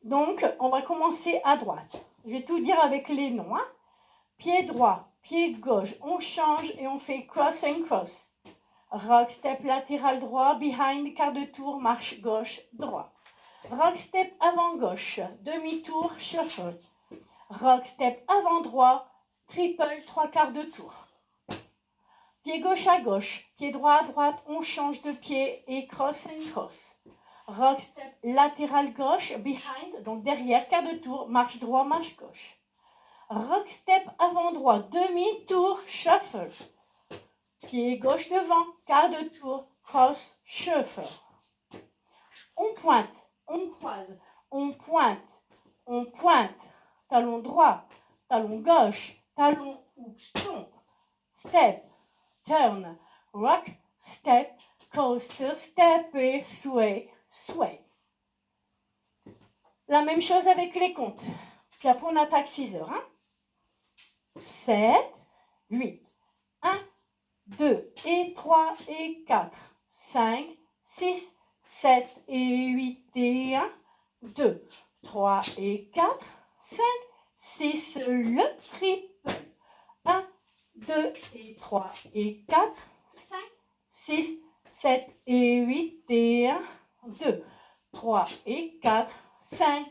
donc, on va commencer à droite. Je vais tout dire avec les noms. Hein. Pied droit, pied gauche, on change et on fait cross and cross. Rock step latéral droit, behind, quart de tour, marche gauche, droit. Rock step avant gauche, demi-tour, shuffle. Rock step avant droit, triple, trois quarts de tour. Pied gauche à gauche, pied droit à droite, on change de pied et cross and cross. Rock step latéral gauche, behind, donc derrière, quart de tour, marche droit, marche gauche. Rock step avant droit, demi-tour, shuffle. Pied gauche devant, quart de tour, cross, shuffle. On pointe, on croise, on pointe, on pointe. Talon droit, talon gauche, talon ou stomp. Step, turn, rock, step, coaster, step et sway, sway. La même chose avec les comptes. Puis après, on attaque 6 heures. Hein. 7, 8. 1, 2 et 3 et 4, 5, 6, 7 et 8 et 1, 2, 3 et 4, 5, 6, le triple. 1, 2 et 3 et 4, 5, 6, 7 et 8 et 1, 2, 3 et 4, 5,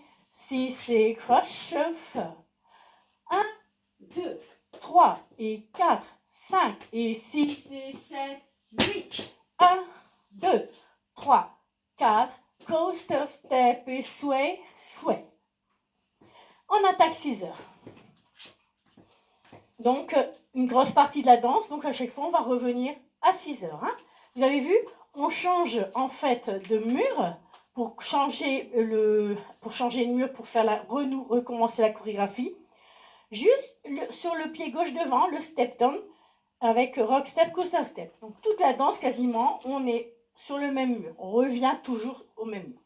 6 et cross shuffle. 1, 2, 3 et 4, 5 et 6 et 7, 8. 1, 2, 3, 4, coaster, step et sway, sway. On attaque 6 heures. Donc, une grosse partie de la danse. Donc, à chaque fois, on va revenir à 6 heures. Hein. Vous avez vu, on change en fait de mur pour changer le mur, pour faire recommencer la chorégraphie. Juste sur le pied gauche devant, le step down avec rock step, coaster step. Donc, toute la danse, quasiment, on est sur le même mur. On revient toujours au même mur.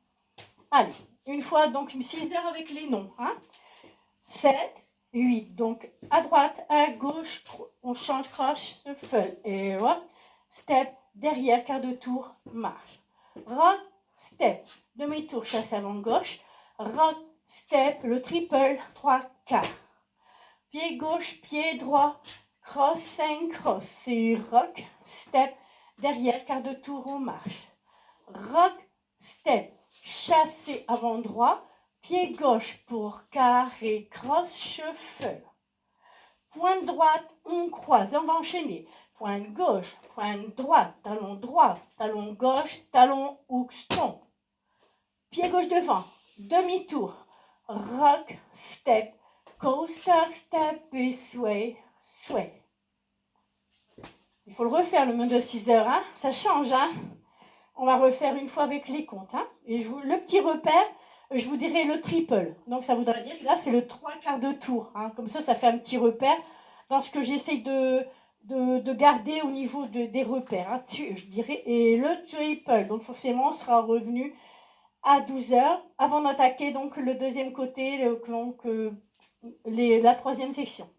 Allez, une fois, donc 6 heures avec les noms. Hein. 7, 8. Donc, à droite, à gauche, on change croche, shuffle. Et hop, step, derrière, quart de tour, marche. Rock, step, demi-tour, chasse avant gauche. Rock, step, le triple, 3 quarts. Pied gauche, pied droit, cross, 5 cross. C'est rock, step, derrière, quart de tour, on marche. Rock, step, chassé avant droit, pied gauche pour carré, cross, shuffle. Pointe droite, on croise, on va enchaîner. Pointe gauche, pointe droite, talon gauche, talon hook, stomp. Pied gauche devant, demi-tour, rock, step, coaster, step et sway, sway. Il faut le refaire le mode de 6 heures, hein? Ça change, hein? On va refaire une fois avec les comptes. Hein. Et le petit repère, je vous dirai le triple. Donc ça voudrait dire que là, c'est le 3 quarts de tour. Hein. Comme ça fait un petit repère dans ce que j'essaye de garder au niveau des repères. Hein. Je dirais, et le triple. Donc forcément, on sera revenu à 12 heures avant d'attaquer donc le deuxième côté, la troisième section.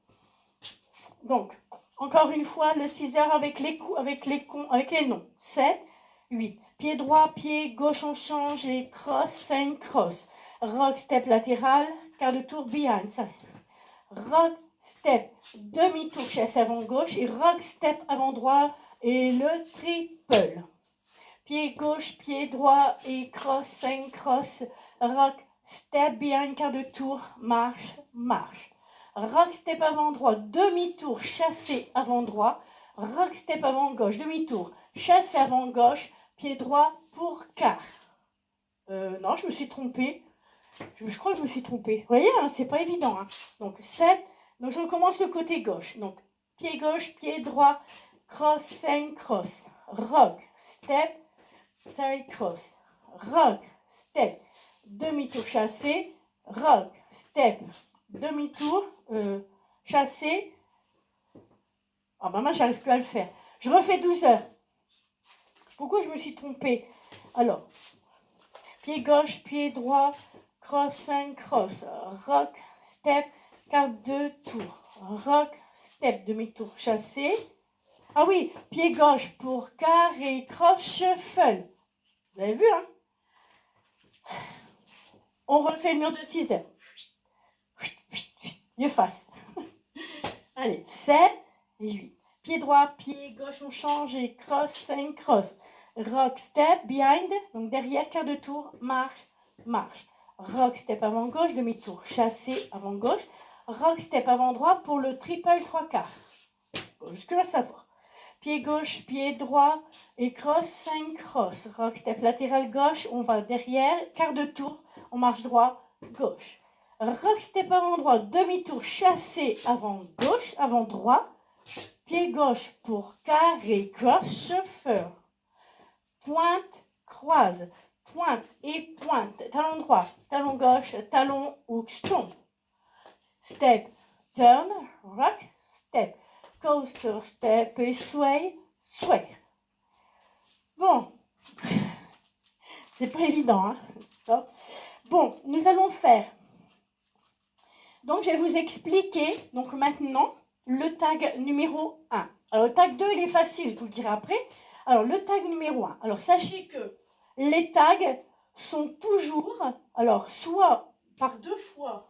Donc, encore une fois, le 6 heures avec les noms. 7, 8. Pied droit, pied gauche, on change et cross, 5 cross. Rock, step latéral, quart de tour, behind. Rock, step, demi-tour, chasse avant gauche et rock, step avant droit et le triple. Pied gauche, pied droit et cross, 5 cross. Rock, step, behind, quart de tour, marche, marche. Rock, step avant droit, demi-tour, chassé avant droit. Rock, step avant gauche, demi-tour, chassé avant gauche. Pied droit pour quart. Non, je me suis trompée. Je crois que je me suis trompée. Vous voyez, hein, c'est pas évident. Hein. Donc, 7. Donc, je recommence le côté gauche. Donc, pied gauche, pied droit, cross, 5 cross. Rock, step, side cross. Rock, step, demi-tour chassé. Rock, step, demi-tour, chassé. Ah ben moi, j'arrive plus à le faire. Je refais 12 heures. Pourquoi je me suis trompée? Alors, pied gauche, pied droit, cross, 5 cross, rock, step, quart de tour, rock, step, demi-tour, chassé. Ah oui, pied gauche pour carré, cross, shuffle. Vous avez vu, hein? On refait le mur de 6 heures. Mieux face. Allez, 7 et 8. Pied droit, pied gauche, on change et cross, 5 cross. Rock, step, behind, donc derrière, quart de tour, marche, marche. Rock, step avant gauche, demi-tour, chassé avant gauche. Rock, step avant droit pour le triple 3 quarts. Bon, jusque-là, ça va. Pied gauche, pied droit et cross, 5 cross. Rock, step latéral gauche, on va derrière, quart de tour, on marche droit, gauche. Rock, step avant droit, demi-tour, chassé avant gauche, avant droit. Pied gauche pour carré, cross, shuffle. Pointe, croise, pointe et pointe. Talon droit, talon gauche, talon hook, stomp. Step, turn, rock, step. Coaster, step et sway, sway. Bon, c'est pas évident, hein. Bon, nous allons faire. Donc, je vais vous expliquer, donc maintenant, le tag numéro 1. Alors, le tag 2, il est facile, je vous le dirai après. Alors, le tag numéro 1. Alors, sachez que les tags sont toujours, alors, soit par 2 fois,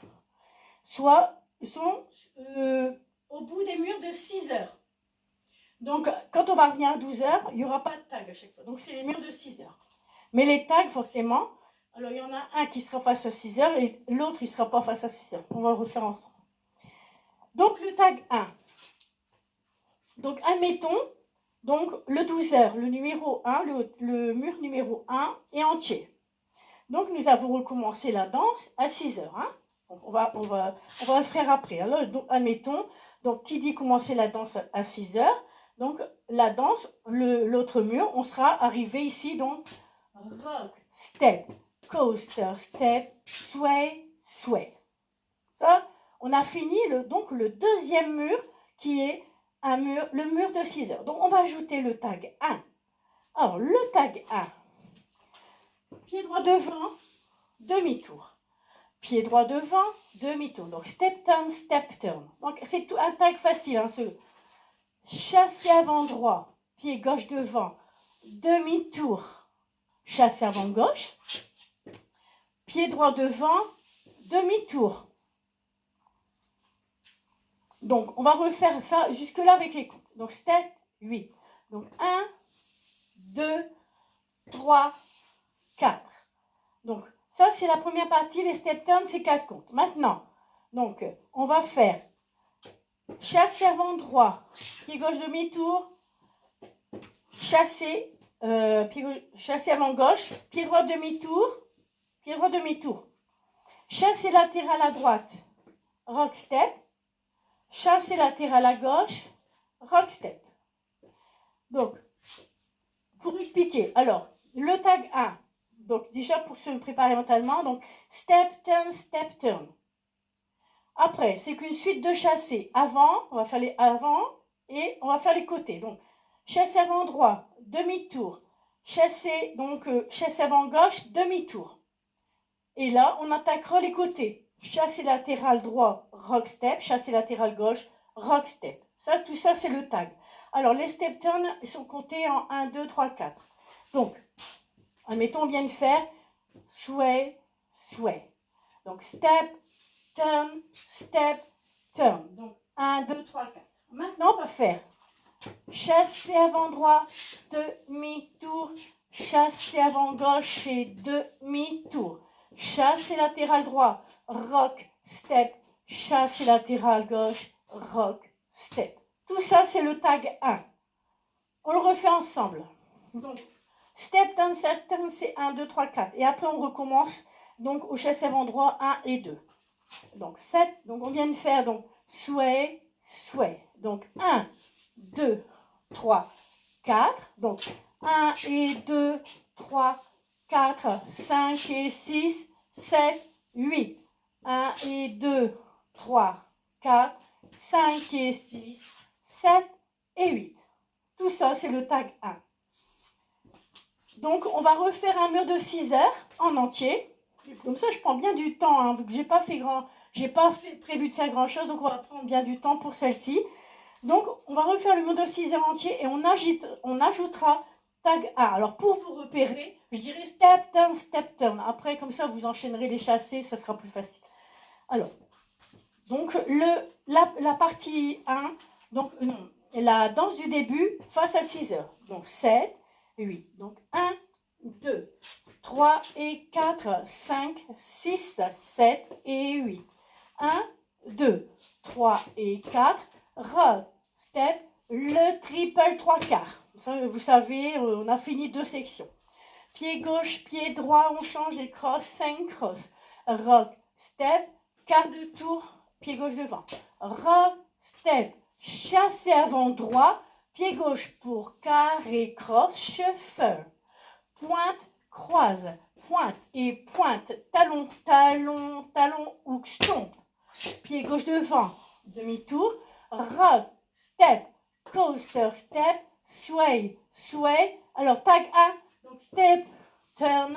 soit sont au bout des murs de 6 heures. Donc, quand on va revenir à 12 heures, il n'y aura pas de tag à chaque fois. Donc, c'est les murs de 6 heures. Mais les tags, forcément, alors il y en a un qui sera face à 6 heures et l'autre, il ne sera pas face à 6 heures. On va le refaire ensemble. Donc, le tag 1. Donc, admettons, donc, le 12 heures, le numéro 1, le mur numéro 1 est entier. Donc, nous avons recommencé la danse à 6 heures. Hein. Donc, on va le faire après. Alors, donc, admettons, donc, qui dit commencer la danse à 6 heures? Donc, la danse, l'autre mur, on sera arrivé ici, donc, rock, step, coaster, step, sway, sway. Ça, on a fini donc le deuxième mur qui est le mur de 6 heures. Donc, on va ajouter le tag 1 Alors, le tag 1. Pied droit devant, demi-tour. Pied droit devant, demi-tour. Donc, step turn, step turn. Donc, c'est tout un tag facile. Hein, chassé avant droit, pied gauche devant, demi-tour. Chassé avant gauche. Pied droit devant, demi-tour. Donc, on va refaire ça jusque-là avec les comptes. Donc, step 8. Donc, 1, 2, 3, 4. Donc, ça, c'est la première partie. Les step turns, c'est 4 comptes. Maintenant, donc, on va faire chassé avant droit, pied gauche demi-tour, chassé, chassé avant gauche, pied droit demi-tour, chassé latéral à droite, rock step, chassé latéral à gauche, rock step. Donc, pour expliquer, alors, le tag 1, donc déjà pour se préparer mentalement, donc step, turn. Après, c'est qu'une suite de chassés. Avant, on va faire les avant et on va faire les côtés. Donc, chassé avant droit, demi-tour. Chassé, donc chassé avant gauche, demi-tour. Et là, on attaquera les côtés. Chassé latéral droit, rock step. Chassé latéral gauche, rock step. Ça, tout ça, c'est le tag. Alors, les step turns sont comptés en 1, 2, 3, 4. Donc, admettons, on vient de faire sway. Donc, step, step, turn. Donc, 1, 2, 3, 4. Maintenant, on va faire chassé avant droit, demi-tour, chassé avant gauche et demi-tour. Chassé latéral droit, rock, step, chassé latéral gauche, rock, step. Tout ça, c'est le tag 1. On le refait ensemble. Donc, step, turn, c'est 1, 2, 3, 4. Et après, on recommence donc au chassé avant droit 1 et 2. Donc, 7. Donc, on vient de faire donc sway. Donc, 1, 2, 3, 4. Donc, 1 et 2, 3, 4, 5 et 6, 7, 8. 1 et 2, 3, 4, 5 et 6, 7 et 8. Tout ça, c'est le tag 1. Donc, on va refaire un mur de 6 heures en entier. Comme ça, je prends bien du temps, hein, vu que j'ai pas prévu de faire grand chose, donc on va prendre bien du temps pour celle-ci. Donc, on va refaire le mur de 6 heures entier et on ajoutera tag 1. Alors, pour vous repérer, je dirais step, turn. Après, comme ça, vous enchaînerez les chassés, ça sera plus facile. Alors, donc, la partie 1, donc, non, la danse du début face à 6 heures. Donc, 7, 8. Donc, 1, 2, 3 et 4, 5, 6, 7 et 8. 1, 2, 3 et 4. Rock, step, le triple 3 quarts. Vous savez, on a fini 2 sections. Pied gauche, pied droit, on change et cross, 5 cross. Rock, step, quart de tour, pied gauche devant. Rock, step, chassé avant droit, pied gauche pour quart et cross, shuffle. Pointe, croise, pointe et pointe, talon, hook, stomp. Pied gauche devant, demi-tour, rock, step, coaster, step, sway. Alors, tag 1, donc step, turn,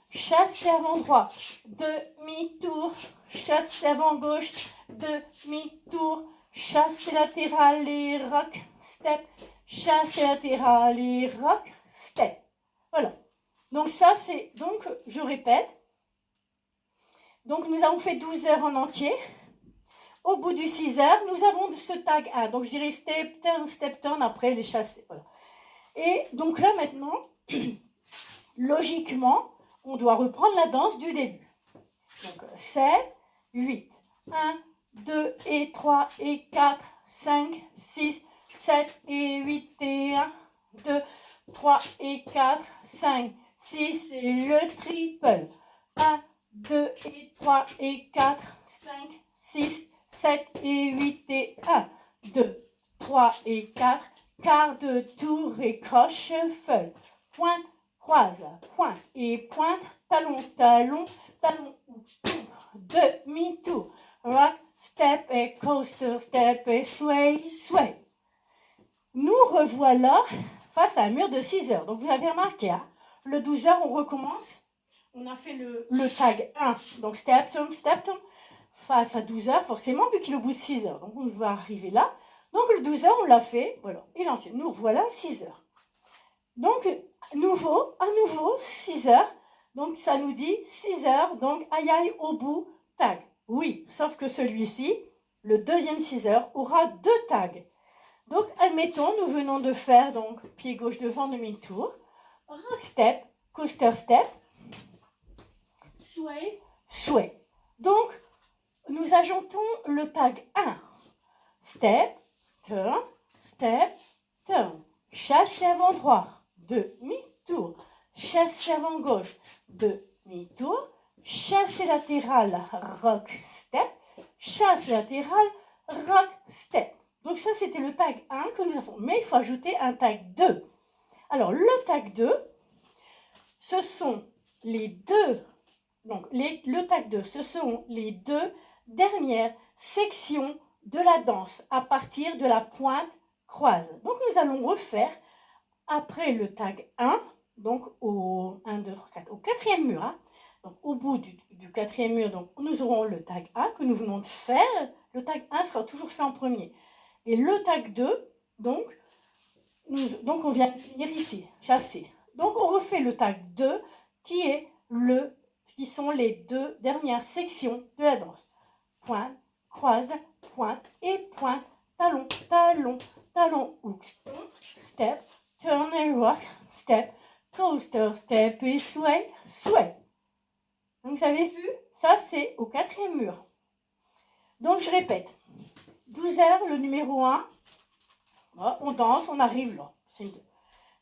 chassé avant droit, demi-tour, chassé avant gauche, demi-tour, chassé latéral et rock, step, chassé latéral et rock, step. Voilà. Donc ça, c'est, donc je répète. Donc nous avons fait 12 heures en entier. Au bout du 6 heures, nous avons ce tag 1. Donc je dirais step, turn, après les chassés. Voilà. Et donc là maintenant, logiquement, on doit reprendre la danse du début. Donc 7, 8, 1, 2 et 3 et 4, 5, 6, 7 et 8 et 1, 2, 3 et 4, 5, 6 et le triple. 1, 2 et 3 et 4, 5, 6, 7 et 8 et 1, 2, 3 et 4, quart de tour et cross shuffle. Pointe, croise, pointe et pointe, talon, demi-tour, rock, step et coaster, step et sway. Nous revoilà face à un mur de 6 heures. Donc vous avez remarqué, hein, le 12 heures, on recommence. On a fait le tag 1, donc step, turn, face à 12 heures, forcément, vu qu'il est au bout de 6 heures. Donc on va arriver là. Donc le 12 heures, on l'a fait, voilà, et l'ensuite, nous voilà 6 heures. Donc, à nouveau, 6 heures. Donc, ça nous dit 6 heures. Donc, aïe aïe au bout, tag. Oui, sauf que celui-ci, le deuxième 6 heures, aura 2 tags. Donc, admettons, nous venons de faire donc pied gauche devant, demi-tour, rock step, coaster step, sway, sway. Donc, nous ajoutons le tag 1. Step, turn. Chasse avant droit, demi-tour. Chasse avant gauche, demi-tour. Chasse latérale, rock step. Chasse latérale, rock step. Donc ça, c'était le tag 1 que nous avons. Mais il faut ajouter un tag 2. Alors, le tag 2, ce sont les deux. Donc, le tag 2, ce sont les 2 dernières sections de la danse à partir de la pointe croise. Donc, nous allons refaire après le tag 1, donc au 1, 2, 3, 4, au quatrième mur. Hein. Donc, au bout du quatrième mur, donc, nous aurons le tag 1 que nous venons de faire. Le tag 1 sera toujours fait en premier. Et le tag 2, donc on vient de finir ici, chasser. Donc, on refait le tag 2 qui sont les 2 dernières sections de la danse. Pointe, croise, pointe et pointe, talon, talon, talon, hook, step, turn and rock, step, coaster, step et sway, sway. Donc, vous avez vu, ça c'est au quatrième mur. Donc, je répète. 12 heures, le numéro 1. On danse, on arrive là.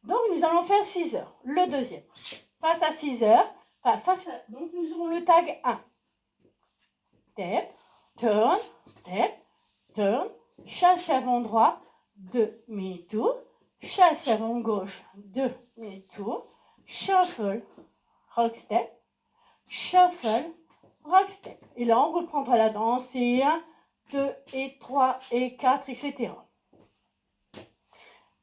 Donc, nous allons faire 6 heures. Le deuxième. Face à 6 heures. Donc, nous aurons le tag 1. Step, turn. Chasse avant droit, demi-tour. Chasse avant gauche, demi-tour. Shuffle, rock step. Shuffle, rock step. Et là, on reprendra la danse. Et 1, 2 et 3 et 4, etc.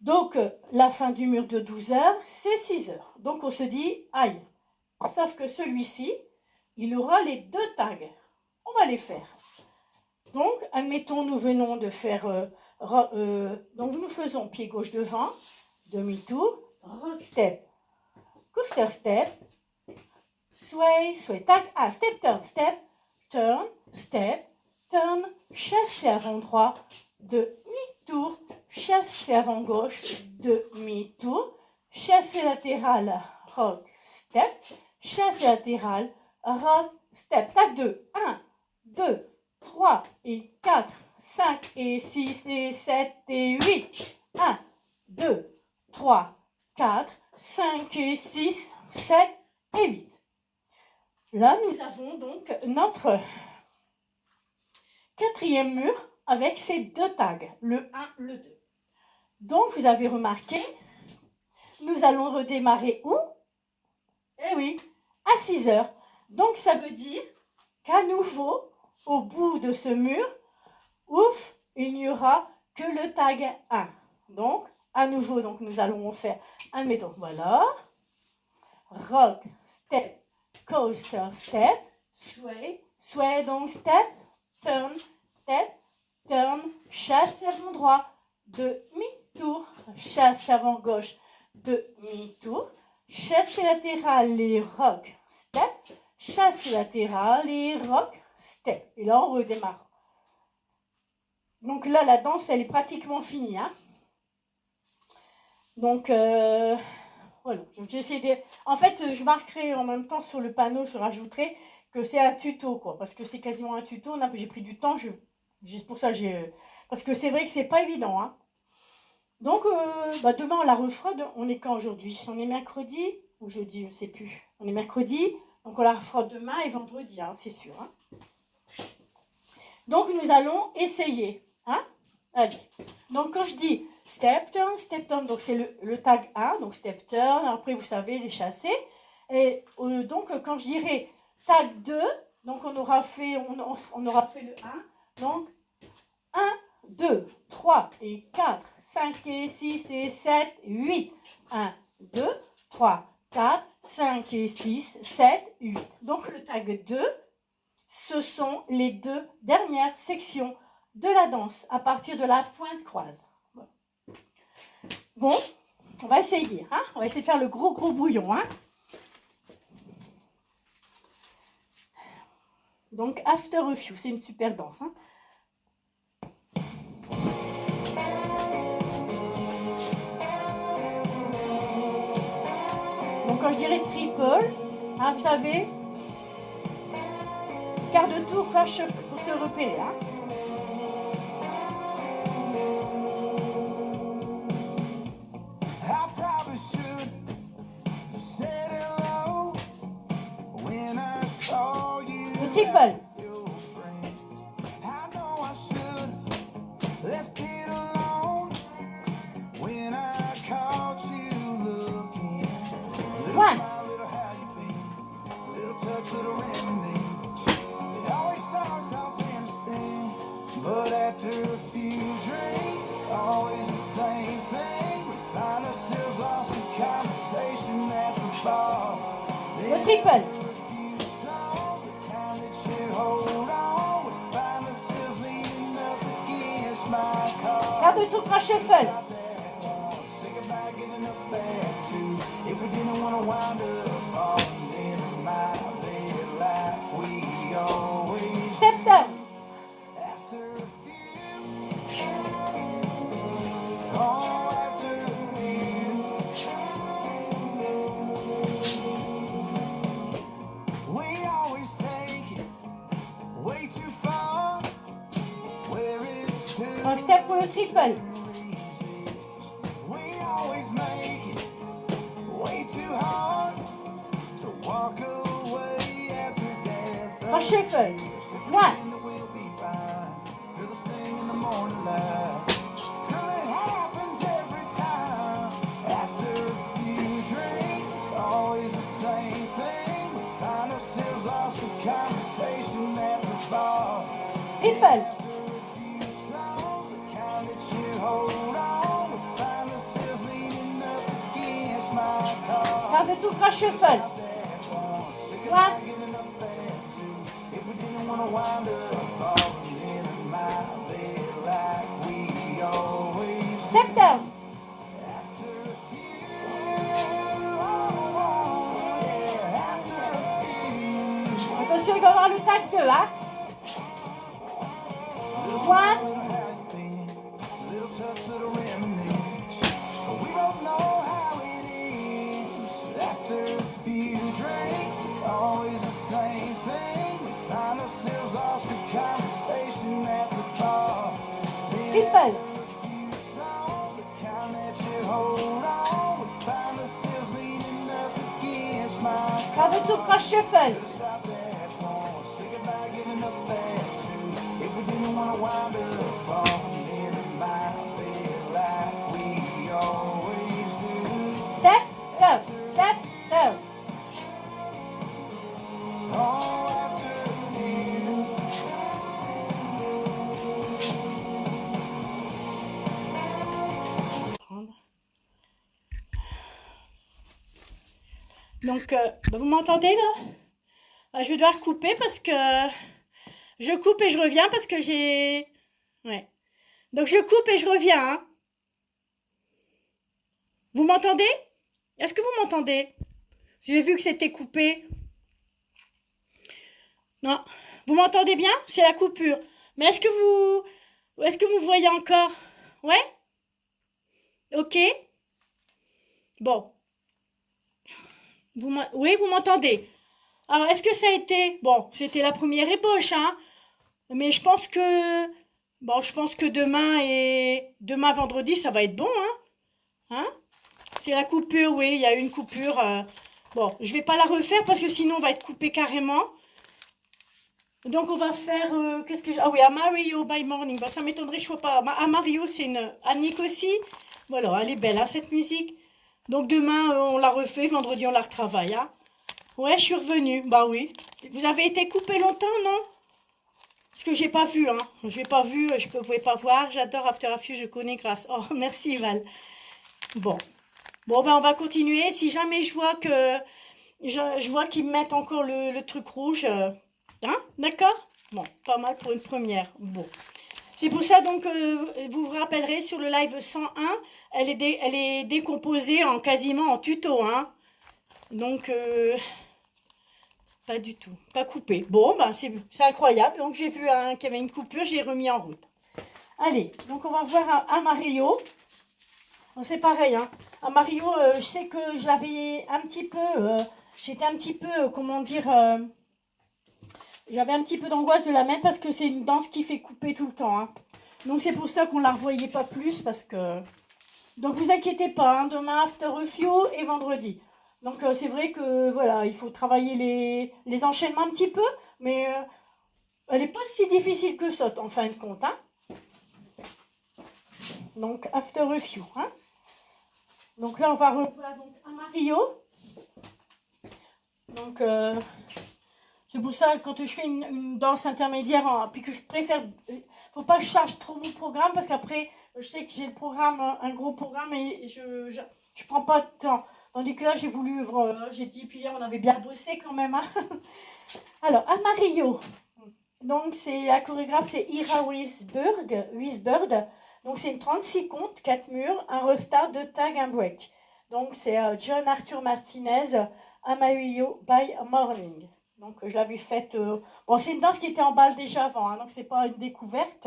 Donc, la fin du mur de 12 heures, c'est 6 heures. Donc, on se dit, aïe. Sauf que celui-ci, il aura les 2 tags. On va les faire. Donc, admettons, nous venons de faire... donc, nous faisons pied gauche devant, demi-tour, rock step, coaster step, sway, sway, tag, step, turn, step, turn, chasse avant droit, demi-tour, chasse avant gauche, demi-tour, chasse latérale, rock step, chasse latérale, rock step. Tag 2, 1, 2, 3 et 4, 5 et 6 et 7 et 8. 1, 2, 3, 4, 5 et 6, 7 et 8. Là, nous avons donc notre quatrième mur avec ces 2 tags, le 1, le 2. Donc, vous avez remarqué, nous allons redémarrer où? Eh oui, à 6 heures. Donc, ça veut dire qu'à nouveau, au bout de ce mur, ouf, il n'y aura que le tag 1. Donc, à nouveau, donc, nous allons faire, admettons, voilà, rock, step, coaster, step, sway, sway, donc step, turn, chasse avant droit, demi-tour, chasse avant gauche, demi-tour, chasse latérale et rock, step, chasse latérale et rock, step. Et là, on redémarre. Donc là, la danse, elle est pratiquement finie. Hein. Donc, voilà. J'essaie de... En fait, je marquerai en même temps sur le panneau, je rajouterai que c'est un tuto, quoi. Parce que c'est quasiment un tuto. J'ai pris du temps. Pour ça, parce que c'est vrai que c'est pas évident. Hein. Donc, demain, on la refera. On est quand aujourd'hui? On est mercredi ou jeudi, je ne sais plus. On est mercredi. Donc, on la refera demain et vendredi, hein, c'est sûr. Hein. Donc, nous allons essayer. Hein. Allez. Donc, quand je dis step turn, donc c'est le tag 1, donc step turn, après vous savez les chasser. Et donc quand je dirai tag 2, donc on aura fait le 1, donc 1, 2, 3 et 4, 5 et 6 et 7, 8. 1, 2, 3, 4, 5 et 6, 7, 8. Donc le tag 2, ce sont les deux dernières sections de la danse à partir de la pointe croise. Bon, on va essayer, hein? On va essayer de faire le gros bouillon, hein? Donc After a Few, c'est une super danse, hein? Donc quand je dirais triple, hein, vous savez, quart de tour, cloche pour se repérer, hein? I probably should have said hello when I saw you Le triple. with your friends. I know I should have left it alone when I caught you looking. Little One. smile, little how you been, little touch, little reminisce. It always starts off innocent, but after a few drinks, it's always the same thing. We find ourselves lost in conversation at the bar. Le triple. A few songs, the kind that you hold on. We find ourselves leaning up against my car. Quart de tour, cloche shuffle. Say goodbye, giving up there too. If we didn't want to wind up falling in my bed like we always Step down. after a few. Oh, after a few. We always take it way too far. Where it's too Donc step pour le triple. we always make it way too hard to walk away after death. Cloche shuffle. One. And that we'll be fine. Feel the sting in the morning light. Girl, it happens every time. After a few drinks, it's always the same thing. We find ourselves lost in conversation at the bar. Triple. Few songs, the kind that you hold on. We find ourselves leaning up against my car. Quart de tour, cloche shuffle. One. Giving up there too. If we didn't want to wind up falling in my bed like we always do. Step down. After a few, oh, yeah, after a few. Attention, il va y avoir le tag 2, hein? One. Little touch, little reminisce. We both know how it is. After a few drinks, it's always the same thing. We find ourselves lost in conversation at the bar. Triple. Few songs, the kind that you hold on. We find ourselves leaning up against my Quart de tour, cloche shuffle. stop that one. Say goodbye, giving up that too. If we didn't want to wind up falling in my bed like we always do. Step down. Step down. Oh, after a few. Donc, vous m'entendez là? Je vais devoir couper parce que je coupe et je reviens parce que j'ai... Ouais. Donc, je coupe et je reviens, hein. Vous m'entendez? Est-ce que vous m'entendez? J'ai vu que c'était coupé. Non. Vous m'entendez bien? C'est la coupure. Mais est-ce que vous voyez encore? Ouais? Ok. Bon. Oui, vous m'entendez. Alors, est-ce que ça a été... Bon, c'était la première ébauche, hein. Mais je pense que... Bon, je pense que demain, vendredi, ça va être bon, hein. Hein? C'est la coupure, oui, il y a eu une coupure. Bon, je vais pas la refaire parce que sinon, on va être coupé carrément. Donc, on va faire... qu'est-ce que... Ah oui, à Mario by Morning. Bah, ça m'étonnerait que je sois pas... À Mario, c'est une... Annick aussi. Voilà, elle est belle, hein, cette musique. Donc, demain, on la refait. Vendredi, on la retravaille, hein. Ouais, je suis revenue. Bah oui. Vous avez été coupé longtemps, non? Parce que j'ai pas vu, hein. J'ai pas vu, je ne pouvais pas voir. J'adore After Affût, je connais grâce. Oh, merci Val. Bon. Bon, ben on va continuer. Si jamais je vois que je vois qu'ils me mettent encore le truc rouge. Hein? D'accord? Bon, pas mal pour une première. Bon. C'est pour ça donc, vous vous rappellerez sur le live 101, elle est décomposée en quasiment en tuto, hein. Donc, pas du tout, pas coupé. Bon, ben c'est incroyable. Donc j'ai vu qu'il y avait une coupure, j'ai remis en route. Allez, donc on va voir un Mario. C'est pareil, hein. Un Mario, je sais que j'avais un petit peu, j'étais un petit peu, comment dire, j'avais un petit peu d'angoisse de la mettre parce que c'est une danse qui fait couper tout le temps, hein. Donc c'est pour ça qu'on la revoyait pas plus parce que... Donc vous inquiétez pas, hein, demain After Review et vendredi. Donc c'est vrai que voilà, il faut travailler les enchaînements un petit peu, mais elle n'est pas si difficile que ça en fin de compte, hein. Donc After Review, hein. Donc là on va revoir donc un Mario. Donc c'est pour ça que quand je fais une danse intermédiaire, puis que je préfère, faut pas que je charge trop mon programme parce qu'après je sais que j'ai le programme, un gros programme et je prends pas de temps. Tandis que là j'ai voulu, j'ai dit, puis on avait bien bossé quand même, hein. Alors Amarillo, donc c'est la chorégraphe, c'est Ira Wisberg. Donc c'est une 36 comptes, 4 murs, un restart, 2 tags, un break. Donc c'est John Arthur Martinez, Amarillo by Morning. Donc je l'avais faite. Bon, c'est une danse qui était en balle déjà avant, hein, donc c'est pas une découverte.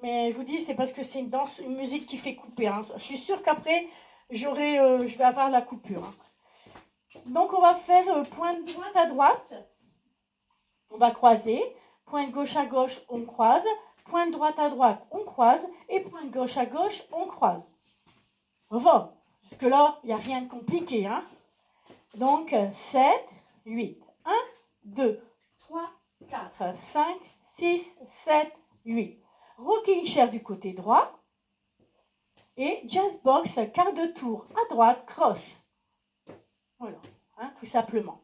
Mais je vous dis, c'est parce que c'est une musique qui fait couper, hein. Je suis sûre qu'après, je vais avoir la coupure, hein. Donc on va faire point de droite à droite. On va croiser. Point de gauche à gauche, on croise. Point de droite à droite, on croise. Et point de gauche à gauche, on croise. Bon, jusque-là, il n'y a rien de compliqué, hein. Donc 7, 8. 1, 2, 3, 4, 5, 6, 7, 8. Rocking chair du côté droit. Et jazz box, quart de tour à droite, cross. Voilà, hein, tout simplement.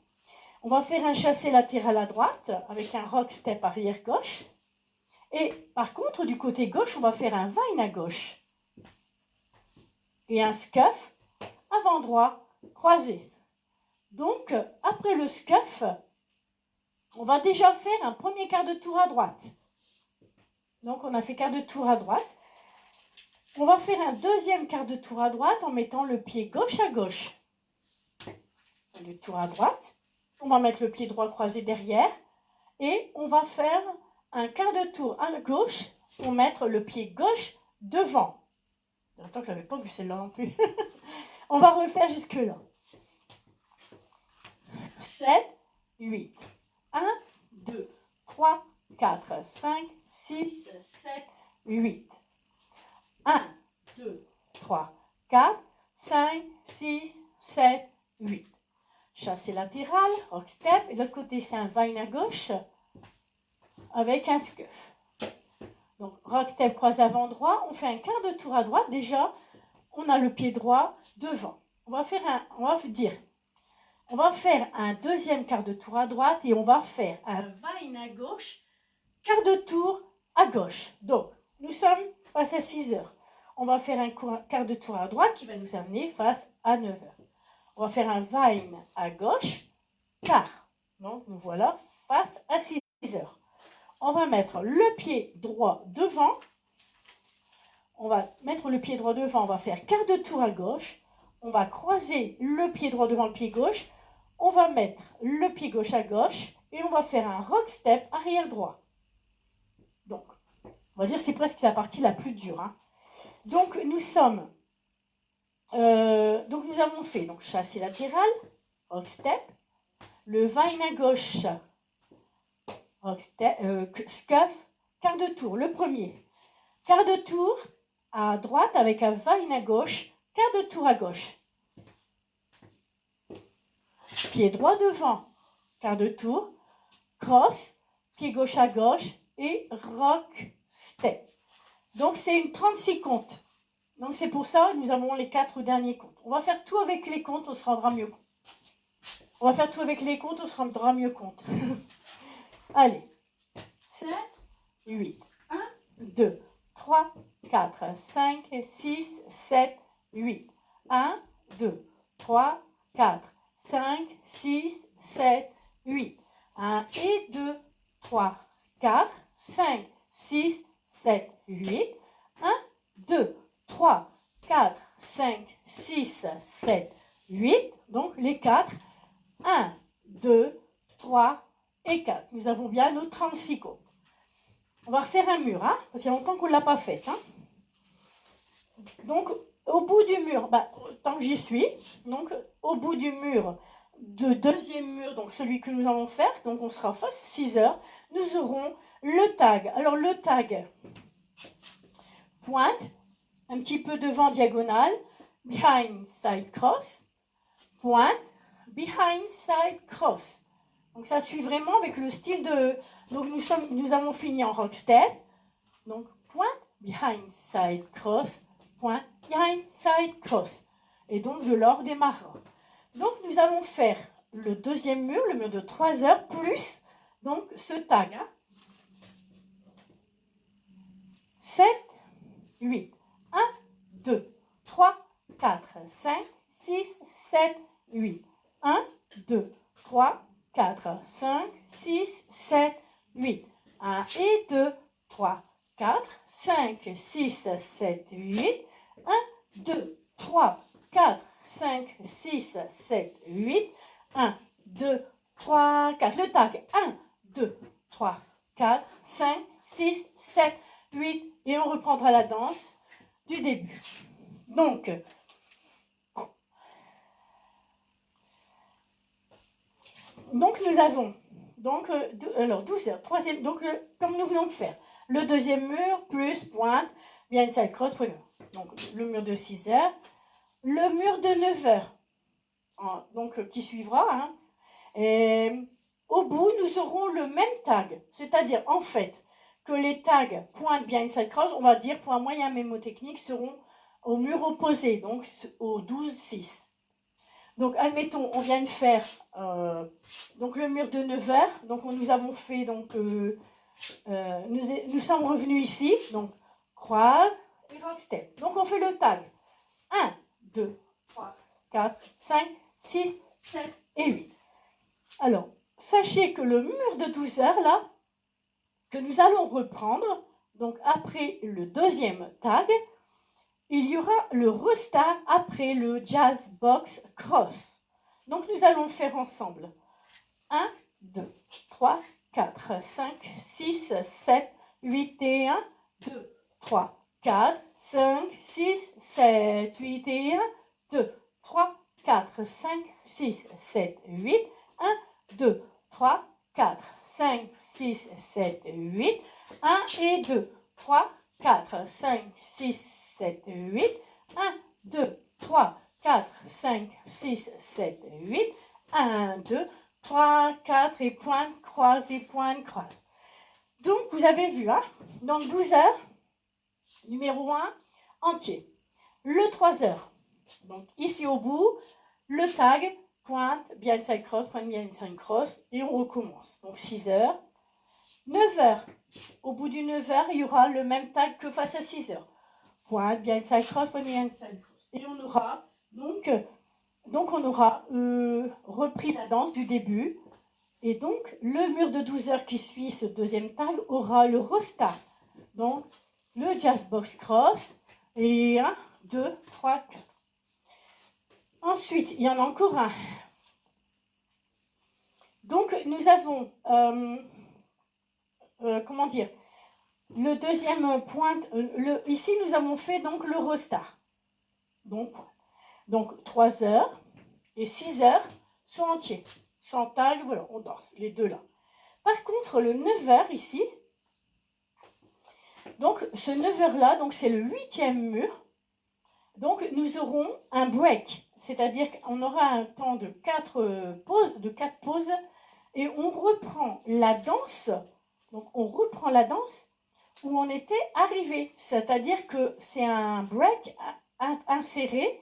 On va faire un chassé latéral à droite avec un rock step arrière gauche. Et par contre, du côté gauche, on va faire un vine à gauche. Et un scuff avant droit croisé. Donc, après le scuff, on va déjà faire un premier quart de tour à droite. Donc, on a fait quart de tour à droite. On va faire un deuxième quart de tour à droite en mettant le pied gauche à gauche. Le tour à droite. On va mettre le pied droit croisé derrière. Et on va faire un quart de tour à gauche pour mettre le pied gauche devant. Attends, je ne l'avais pas vu celle-là non plus. On va refaire jusque-là. 7, 8. 1, 2, 3, 4, 5, 6, 7, 8. 1, 2, 3, 4, 5, 6, 7, 8. Chassé latéral, rock step. Et de l'autre côté, c'est un vine à gauche avec un scuff. Donc, rock step croisé avant droit. On fait un quart de tour à droite. Déjà, on a le pied droit devant. On va faire un deuxième quart de tour à droite et on va faire un vine à gauche, quart de tour à gauche. Donc, nous sommes face à 6 heures. On va faire un quart de tour à droite qui va nous amener face à 9 heures. On va faire un vine à gauche, quart. Donc, nous voilà face à 6 heures. On va mettre le pied droit devant. On va mettre le pied droit devant. On va faire quart de tour à gauche. On va croiser le pied droit devant le pied gauche. On va mettre le pied gauche à gauche. Et on va faire un rock step arrière droit. Donc, on va dire que c'est presque la partie la plus dure, hein. Donc, nous avons fait donc, chassé latéral, rock step, le vine à gauche, rock step, scuff, quart de tour, le premier. Quart de tour à droite avec un vine à gauche, quart de tour à gauche. Pied droit devant, quart de tour, cross, pied gauche à gauche et rock step. Donc c'est une 36 comptes. Donc c'est pour ça que nous avons les 4 derniers comptes. On va faire tout avec les comptes, on se rendra mieux compte. On va faire tout avec les comptes, on se rendra mieux compte. Allez. 7, 8. 1, 2, 3, 4, 5, 6, 7, 8. 1, 2, 3, 4, 5, 6, 7, 8. 1 et 2, 3, 4, 5, 6, 7, 8. 1, 2, 3, 4, 5, 6, 7, 8. Donc les 4. 1, 2, 3 et 4. Nous avons bien nos 36 côtes. On va refaire un mur, hein, parce qu'il y a longtemps qu'on ne l'a pas fait. Hein. Donc, au bout du mur, tant que j'y suis, donc au bout du mur, de deuxième mur, donc celui que nous allons faire, donc on sera face 6 heures, nous aurons le tag. Alors, le tag pointe, un petit peu devant diagonale, behind, side, cross, pointe, behind, side, cross. Donc ça suit vraiment avec le style de... Donc nous avons fini en rock step. Donc point, behind, side, cross, point, behind, side, cross. Et donc de l'ordre démarrera. Donc nous allons faire le deuxième mur, le mur de 3 heures, plus donc ce tag. Hein. 7, 8. 1, 2, 3, 4, 5, 6, 7, 8. 1, 2, 3, 4, 5, 6, 7, 8. 1 et 2, 3, 4, 5, 6, 7, 8. 1, 2, 3, 4, 5, 6, 7, 8. 1, 2, 3, 4. Le tag. 1, 2, 3, 4, 5, 6, 7, 8. Et on reprendra la danse du début. Donc, nous avons alors 12 heures, troisième, donc comme nous voulons faire, le deuxième mur plus pointe, bien side cross, donc le mur de 6 heures, le mur de 9 heures, donc qui suivra, hein, et au bout nous aurons le même tag, c'est-à-dire en fait que les tags pointe bien side cross, on va dire point moyen mémotechnique, seront au mur opposé, donc au 12-6. Donc, admettons, on vient de faire donc le mur de 9 heures. Donc, nous avons fait, donc, nous sommes revenus ici. Donc, croise et rock step. Donc, on fait le tag. 1, 2, 3, 4, 5, 6, 7 et 8. Alors, sachez que le mur de 12 heures, là, que nous allons reprendre, donc après le deuxième tag, il y aura le restart après le jazz box cross. Donc nous allons le faire ensemble. 1, 2, 3, 4, 5, 6, 7, 8 et 1, 2, 3, 4, 5, 6, 7, 8 et 1, 2, 3, 4, 5, 6, 7, 8, 1, 2, 3, 4, 5, 6, 7, 8, 1 et 2, 3, 4, 5, 6, 7, 8, 1, 2, 3, 4, 5, 6, 7, 8, 1, 2, 3, 4 et pointe, croise et pointe, croise. Donc, vous avez vu, hein, donc 12 heures, numéro 1, entier. Le 3 heures, donc ici au bout, le tag, pointe, behind side cross, pointe, behind side cross, et on recommence. Donc 6 heures. 9 heures, au bout du 9 heures, il y aura le même tag que face à 6 heures. Pointe, behind side cross, pointe, behind side cross. Et on aura, donc on aura repris la danse du début. Et donc, le mur de 12 heures qui suit ce deuxième tag aura le restart. Donc, le jazz box cross. Et 1, 2, 3, 4. Ensuite, il y en a encore un. Donc, nous avons, comment dire, le deuxième point. Ici, nous avons fait donc le restart. Donc 3 heures et 6 heures sont entiers. Sans tag, voilà, on danse, les deux là. Par contre, le 9 heures ici, donc ce 9 heures là, donc c'est le 8e mur. Donc nous aurons un break, c'est-à-dire qu'on aura un temps de 4 pauses, et on reprend la danse. Donc on reprend la danse où on était arrivé, c'est-à-dire que c'est un break inséré.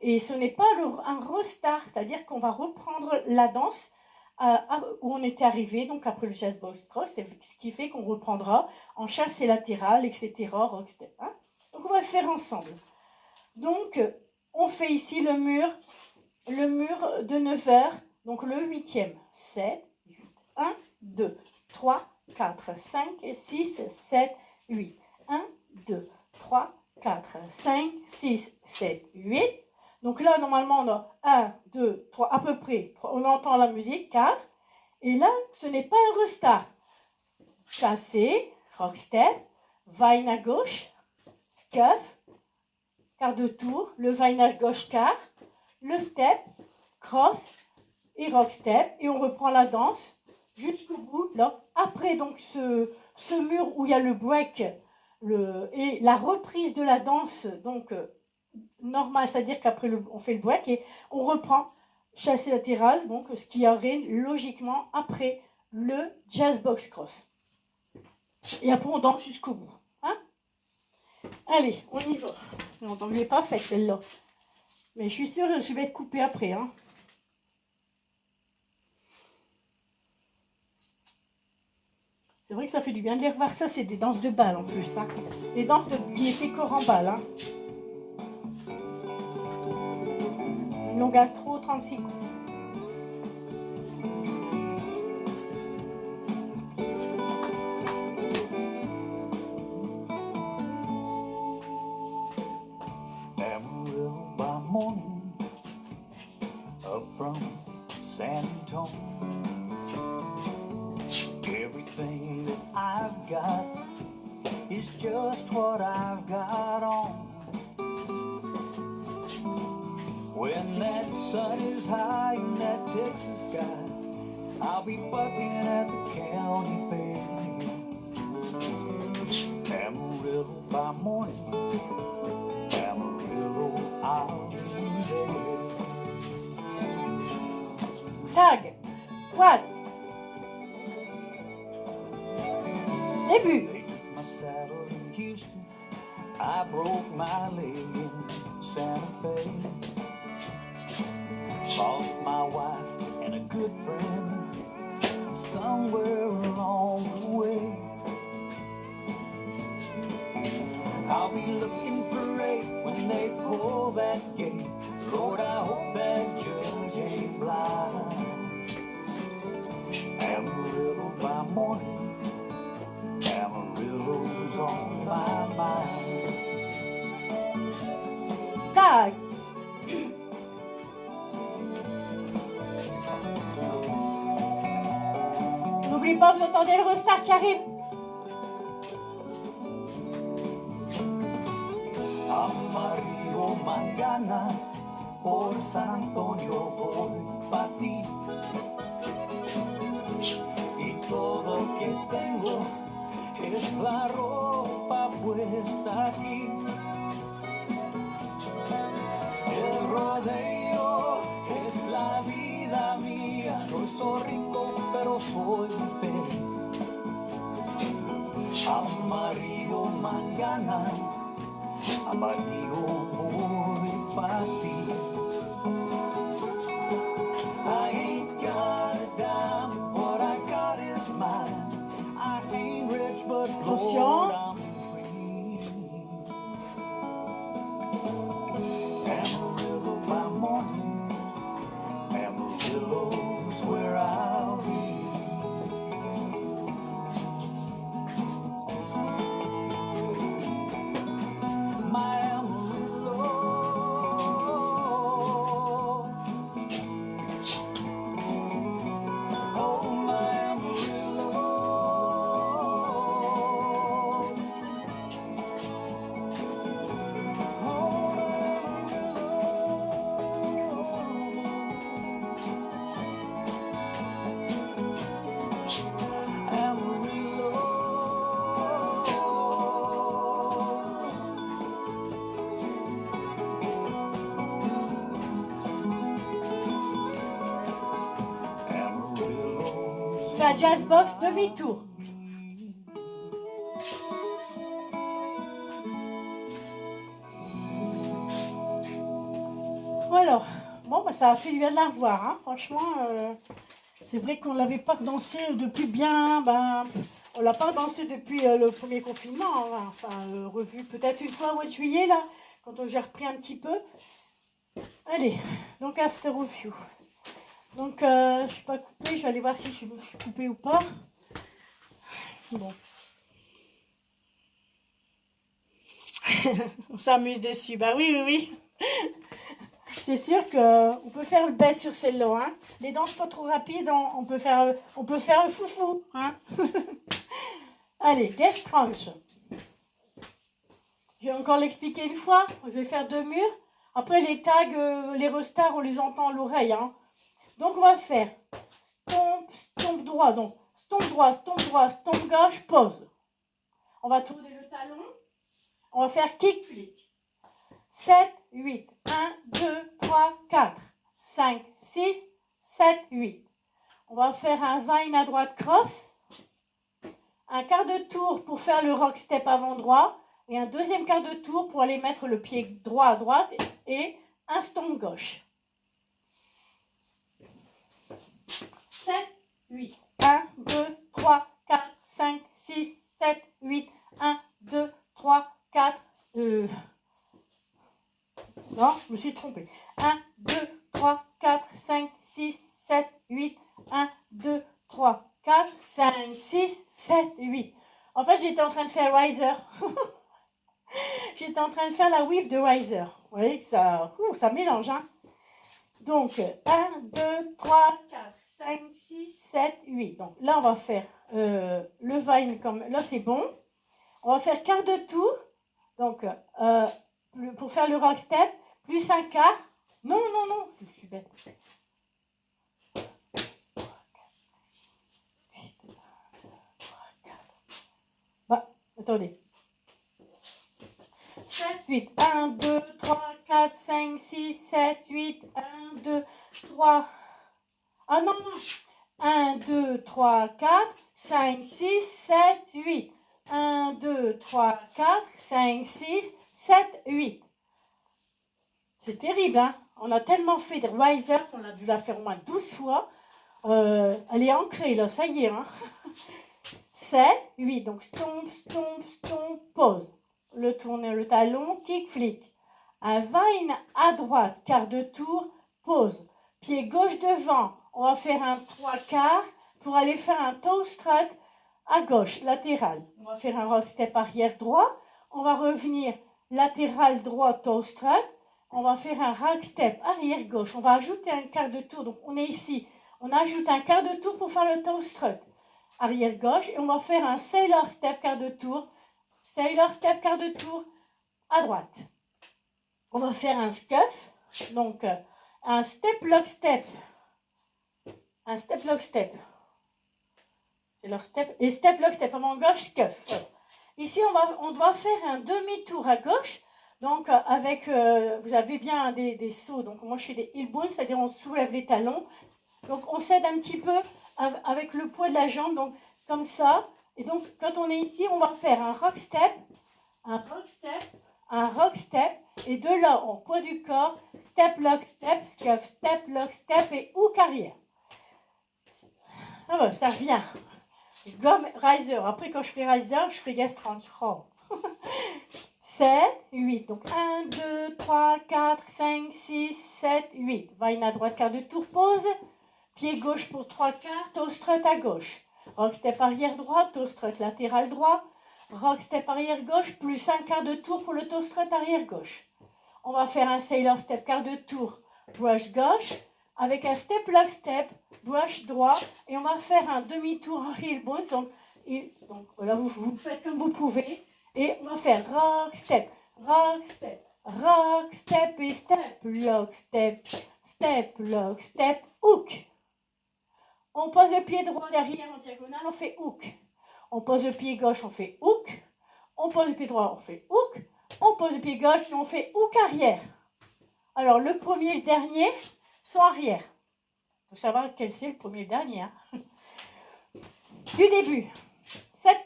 Et ce n'est pas un restart, c'est-à-dire qu'on va reprendre la danse où on était arrivé, donc après le jazz box cross, ce qui fait qu'on reprendra en chassé latéral, etc. Rockstep. Hein. Donc on va le faire ensemble. Donc on fait ici le mur de 9 heures, donc le 8e. 7, 8, 1, 2, 3, 4, 5, 6, 7, 8. 1, 2, 3, 4, 5, 6, 7, 8. Donc là, normalement, on a 1, 2, 3, à peu près. On entend la musique, 4. Et là, ce n'est pas un restart. Chassé, rockstep, vine à gauche, scuff, quart de tour, le vine à gauche quart, le step, cross et rockstep. Et on reprend la danse jusqu'au bout. Là. Après donc ce mur où il y a le break et la reprise de la danse, donc normal, c'est-à-dire qu'après on fait le break et on reprend chassé latéral, donc ce qui arrive logiquement après le jazz box cross. Et après on danse jusqu'au bout. Hein. Allez, on y va. Non, donc je ne l'ai pas faite celle-là. Mais je suis sûre que je vais être coupée après. Hein. C'est vrai que ça fait du bien de les revoir. Ça, c'est des danses de bal en plus. Hein. Les danses qui étaient corps en bal. Hein. Une longue intro, 36 coups. Amarillo by morning, up from San Antonio. Everything that I've got is just what I've got on. When that sun is high in that Texas sky, I'll be bucking at the county fair. Amarillo by morning, Amarillo, I'll be there. Tag. Quad. Début. They took my saddle in Houston, I broke my leg in Santa Fe. Lost my wife and a good friend somewhere along the way. I'll be looking for eight when they pull that gate. Lord, I hope that judge ain't blind. Amarillo by morning, Amarillo's on my mind. Tag. N'oubliez pas, vous entendez le restart qui arrive. Amarillo mañana, por San Antonio voy pa' ti. Y todo lo que tengo es la ropa puesta aquí. El rodeo es la vida mía. No soy rico, pero soy feliz. Amarillo mañana, amarillo voy pa' ti. I ain't got a dime, what I got is mine. I ain't rich, but Lord, I'm free. Amarillo by morning, Amarillo's where I'll be. My Amarillo, oh my Amarillo, oh Fais un jazz box demi-tour. Alors, bon, bah, ça a fait du bien de la revoir. Hein. Franchement, C'est vrai qu'on ne l'avait pas dansé depuis bien, ben, on l'a pas dansé depuis le premier confinement, hein, enfin, revu peut-être une fois au mois de juillet, là, quand j'ai repris un petit peu. Allez, donc after review. Donc, je ne suis pas coupée, je vais aller voir si je suis coupée ou pas. Bon. On s'amuse dessus, bah oui, oui, oui. C'est sûr qu'on peut faire le bête sur celle-là, hein. Les danses pas trop rapides, on peut faire le foufou, hein. Allez, guest crunch. Je vais encore l'expliquer une fois. Je vais faire 2 murs. Après, les tags, les restars, on les entend à l'oreille, hein. Donc, on va faire stomp, stomp droit. Donc, stomp droit, stomp gauche, pause. On va tourner le talon. On va faire kick flick. 7, 8. 1, 2, 3, 4, 5, 6, 7, 8. On va faire un vine à droite cross. Un quart de tour pour faire le rock step avant droit. Et un deuxième quart de tour pour aller mettre le pied droit à droite et un stomp gauche. 7, 8. 1, 2, 3, 4, 5, 6, 7, 8. 1, 2, 3, 4. Non, je me suis trompée. 1, 2, 3, 4, 5, 6, 7, 8. 1, 2, 3, 4, 5, 6, 7, 8. En fait, j'étais en train de faire riser. J'étais en train de faire la weave de riser. Vous voyez que ça mélange, hein. Donc, 1, 2, 3, 4, 5, 6, 7, 8. Donc là, on va faire le vine comme... Là, c'est bon. On va faire quart de tour. Donc, pour faire le rock step, plus un quart. Non, non, non, je suis bête. Bah, attendez. 7, 8. 1, 2, 3, 4, 5, 6, 7, 8. 1, 2, 3. Ah non, non. 1, 2, 3, 4, 5, 6, 7, 8. 1, 2, 3, 4, 5, 6, 7, 8. C'est terrible, hein. On a tellement fait de riser qu'on a dû la faire au moins 12 fois. Elle est ancrée, là, ça y est, hein. 7, 8. Donc, stomp, stomp, stomp, pause. Le tourner le talon, kick, flick. Un vine à droite, quart de tour, pause. Pied gauche devant, on va faire un 3 quarts pour aller faire un toe strut à gauche, latéral. On va faire un rock step arrière droit. On va revenir latéral droit, toe strut. On va faire un rock step arrière gauche. On va ajouter un quart de tour. Donc, on est ici. On ajoute un quart de tour pour faire le toe strut arrière gauche. Et on va faire un sailor step quart de tour. Sailor step quart de tour à droite. On va faire un scuff, donc un step lock step, un step lock step, c'est leur step, et step lock step avant gauche, scuff. Voilà. Ici, on doit faire un demi-tour à gauche, donc avec, vous avez bien des sauts, donc moi je fais des heel bounce, c'est-à-dire on soulève les talons, donc on s'aide un petit peu avec le poids de la jambe, donc comme ça, et donc quand on est ici, on va faire un rock step, un rock step, un rock step, et de là, en poids du corps, step, lock, step, scuff, step, lock, step et hook arrière. Ah ben, ça revient. Gomme riser. Après, quand je fais riser, je fais guest crunch. Oh. 7, 8. Donc, 1, 2, 3, 4, 5, 6, 7, 8. Vine à droite, quart de tour, pause. Pied gauche pour 3 quarts, toe strut à gauche. Rock step arrière droit, toe strut latéral droit. Rock step arrière gauche, plus un quart de tour pour le toe strut arrière gauche. On va faire un sailor step quart de tour, brush gauche, avec un step lock step, brush droit, et on va faire un demi-tour en heel bounce. Donc voilà, vous faites comme vous pouvez, et on va faire rock step, et step lock step, hook. On pose le pied droit derrière en diagonale, on fait hook. On pose le pied gauche, on fait hook. On pose le pied droit, on fait hook. On pose le pied gauche et on fait hook arrière. Alors, le premier et le dernier sont arrière. Il faut savoir quel c'est le premier et le dernier. Hein. Du début. 7,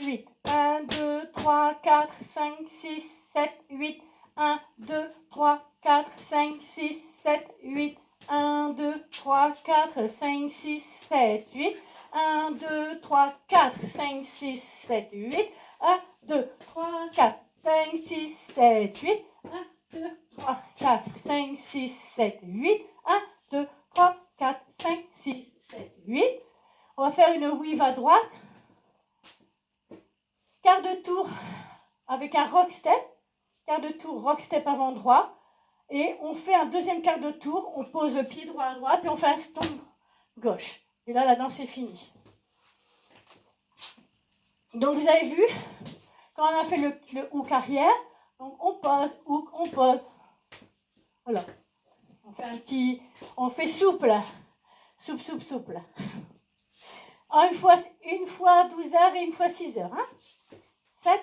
8. 1, 2, 3, 4, 5, 6, 7, 8. 1, 2, 3, 4, 5, 6, 7, 8. 1, 2, 3, 4, 5, 6, 7, 8. 1, 2, 3, 4, 5, 6, 7, 8. 1, 2, 3, 4, 5, 6, 7, 8. 1, 2, 3, 4, 5, 6, 7, 8. 1, 2, 3, 4, 5, 6, 7, 8. On va faire une weave à droite. Quart de tour avec un rock step. Quart de tour, rock step avant droit. Et on fait un deuxième quart de tour. On pose le pied droit à droite et on fait un stomp gauche. Et là, la danse est finie. Donc, vous avez vu, quand on a fait le hook arrière, donc on pose, hook, on pose. Voilà. On fait on fait souple. Souple. Une fois 12 heures et une fois 6 heures. Hein? 7,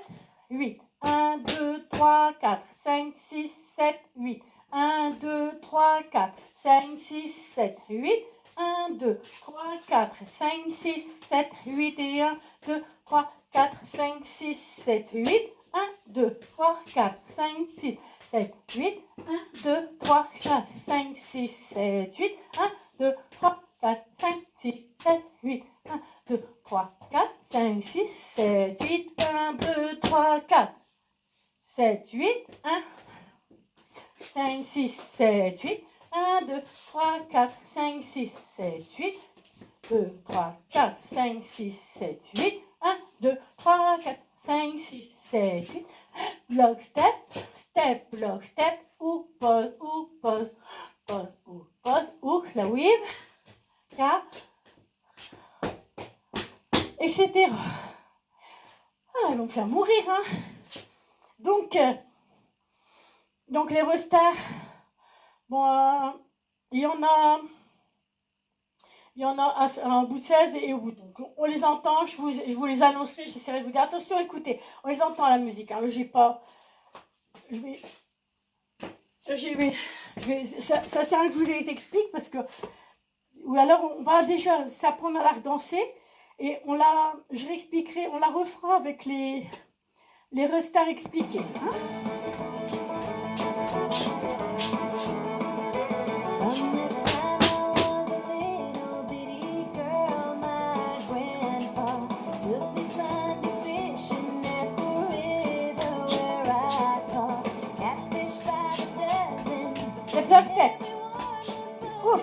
8. 1, 2, 3, 4, 5, 6, 7, 8. 1, 2, 3, 4, 5, 6, 7, 8. 1, 2, 3, 4, 5, 6, 7, 8. Et 1, 2, 3, 4, 5, 6, 7, 8. 1, 2, 3, 4, 5, 6, 7, 8. 1, 2, 3, 4, 5, 6, 7, 8. 1, 2, 3, 4, 5, 6, 7, 8. 1, 2, 3, 4, 5, 6, 7, 8. 1, 2, 3, 4, 7, 8. 1, 5, 6, 7, 8. 1, 2, 3, 4, 5, 6, 7, 8. 2, 3, 4, 5, 6, 7, 8. 1, 2, 3, 4, 5, 6, 7, 8. Block step, step, block step. Hook, pause, hook, la weave. Car, etc. Ah, ils vont me faire mourir, hein. Donc les restars, bon, il y en a en bout de 16 et au bout. Donc, on les entend, je vous les annoncerai, j'essaierai de vous dire. Attention, écoutez, on les entend la musique. Hein, ça sert à rien que je vous les explique parce que, ou alors on va déjà s'apprendre à la redanser et je réexpliquerai, on la refera avec les restars expliqués. Hein. C'est block step. Hook.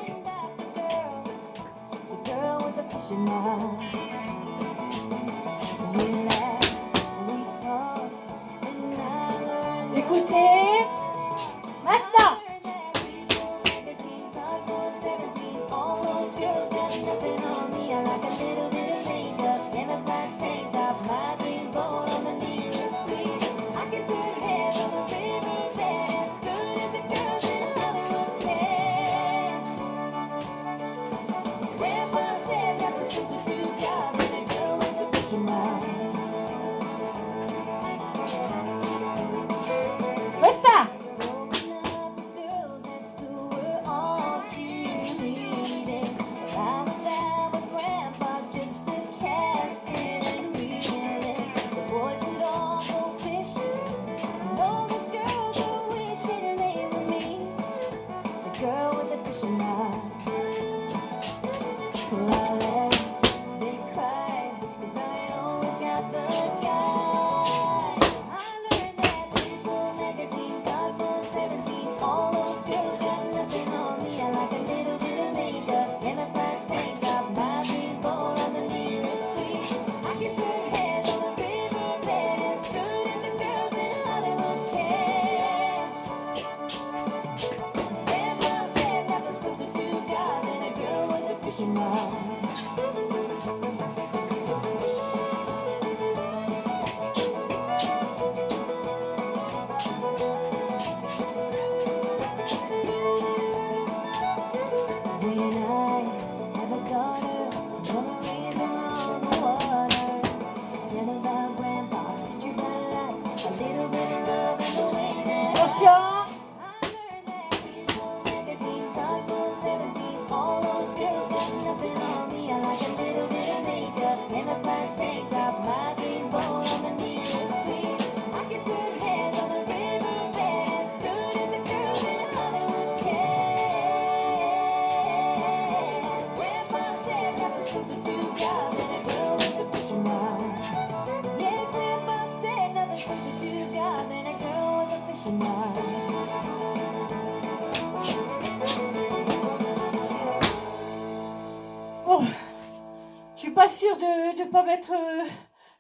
pas sûre de ne pas m'être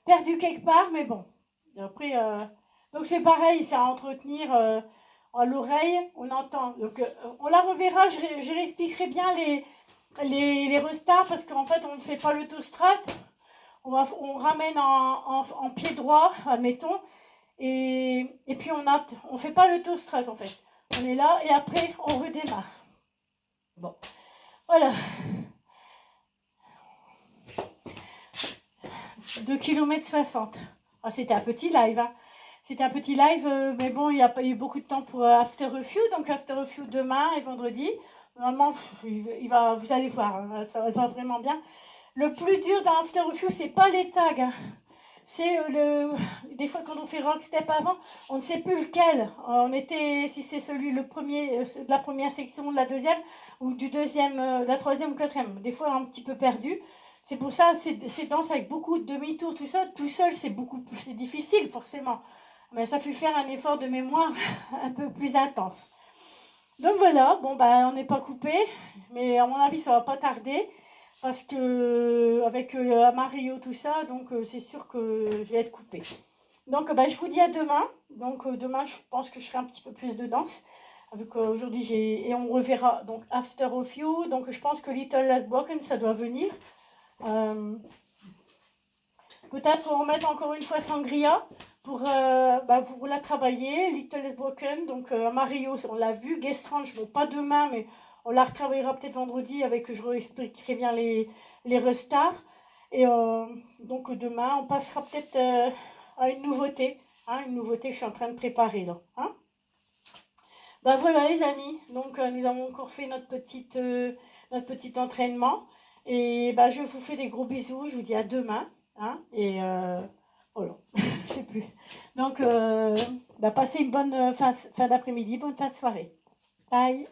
perdue quelque part, mais bon. Après, donc c'est pareil, c'est à entretenir à l'oreille, on entend. Donc on la reverra, je réexpliquerai bien les restarts parce qu'en fait on ne fait pas l'autostrat, on ramène en pied droit, admettons, et puis on fait pas l'autostrat en fait. On est là et après on redémarre. Bon, voilà. 2,60 km. Ah, c'était un petit live, hein. C'était un petit live, mais bon, il n'y a pas eu beaucoup de temps pour After Review. Donc After Review demain et vendredi. Normalement, vous allez voir, hein, ça va vraiment bien. Le plus dur dans After Review, c'est pas les tags, hein. C'est des fois quand on fait Rock Step avant, on ne sait plus lequel. On était, si c'est celui le premier, de la première section, de la deuxième, ou du deuxième, la troisième ou quatrième. Des fois un petit peu perdu. C'est pour ça, c'est danse avec beaucoup de demi-tours, tout ça. Tout seul, c'est c'est difficile forcément. Mais ça fait faire un effort de mémoire un peu plus intense. Donc voilà, bon ben on n'est pas coupé, mais à mon avis ça va pas tarder. Parce que avec Mario, tout ça, donc c'est sûr que je vais être coupée. Donc je vous dis à demain. Donc demain, je pense que je ferai un petit peu plus de danse. Avec aujourd'hui, et on reverra donc After of You. Donc je pense que Little Last Broken, ça doit venir. Peut-être remettre encore une fois Sangria pour vous la travailler. Little Last Broken, donc Mario, on l'a vu. Guest Ranch, bon, pas demain, mais on la retravaillera peut-être vendredi avec, je réexpliquerai bien les restarts. Et donc demain, on passera peut-être à une nouveauté. Hein, une nouveauté que je suis en train de préparer là. Hein. Voilà les amis, donc nous avons encore fait notre petit entraînement. Et je vous fais des gros bisous, je vous dis à demain. Hein, et voilà, je sais plus. Donc passez une bonne fin d'après-midi, bonne fin de soirée. Bye.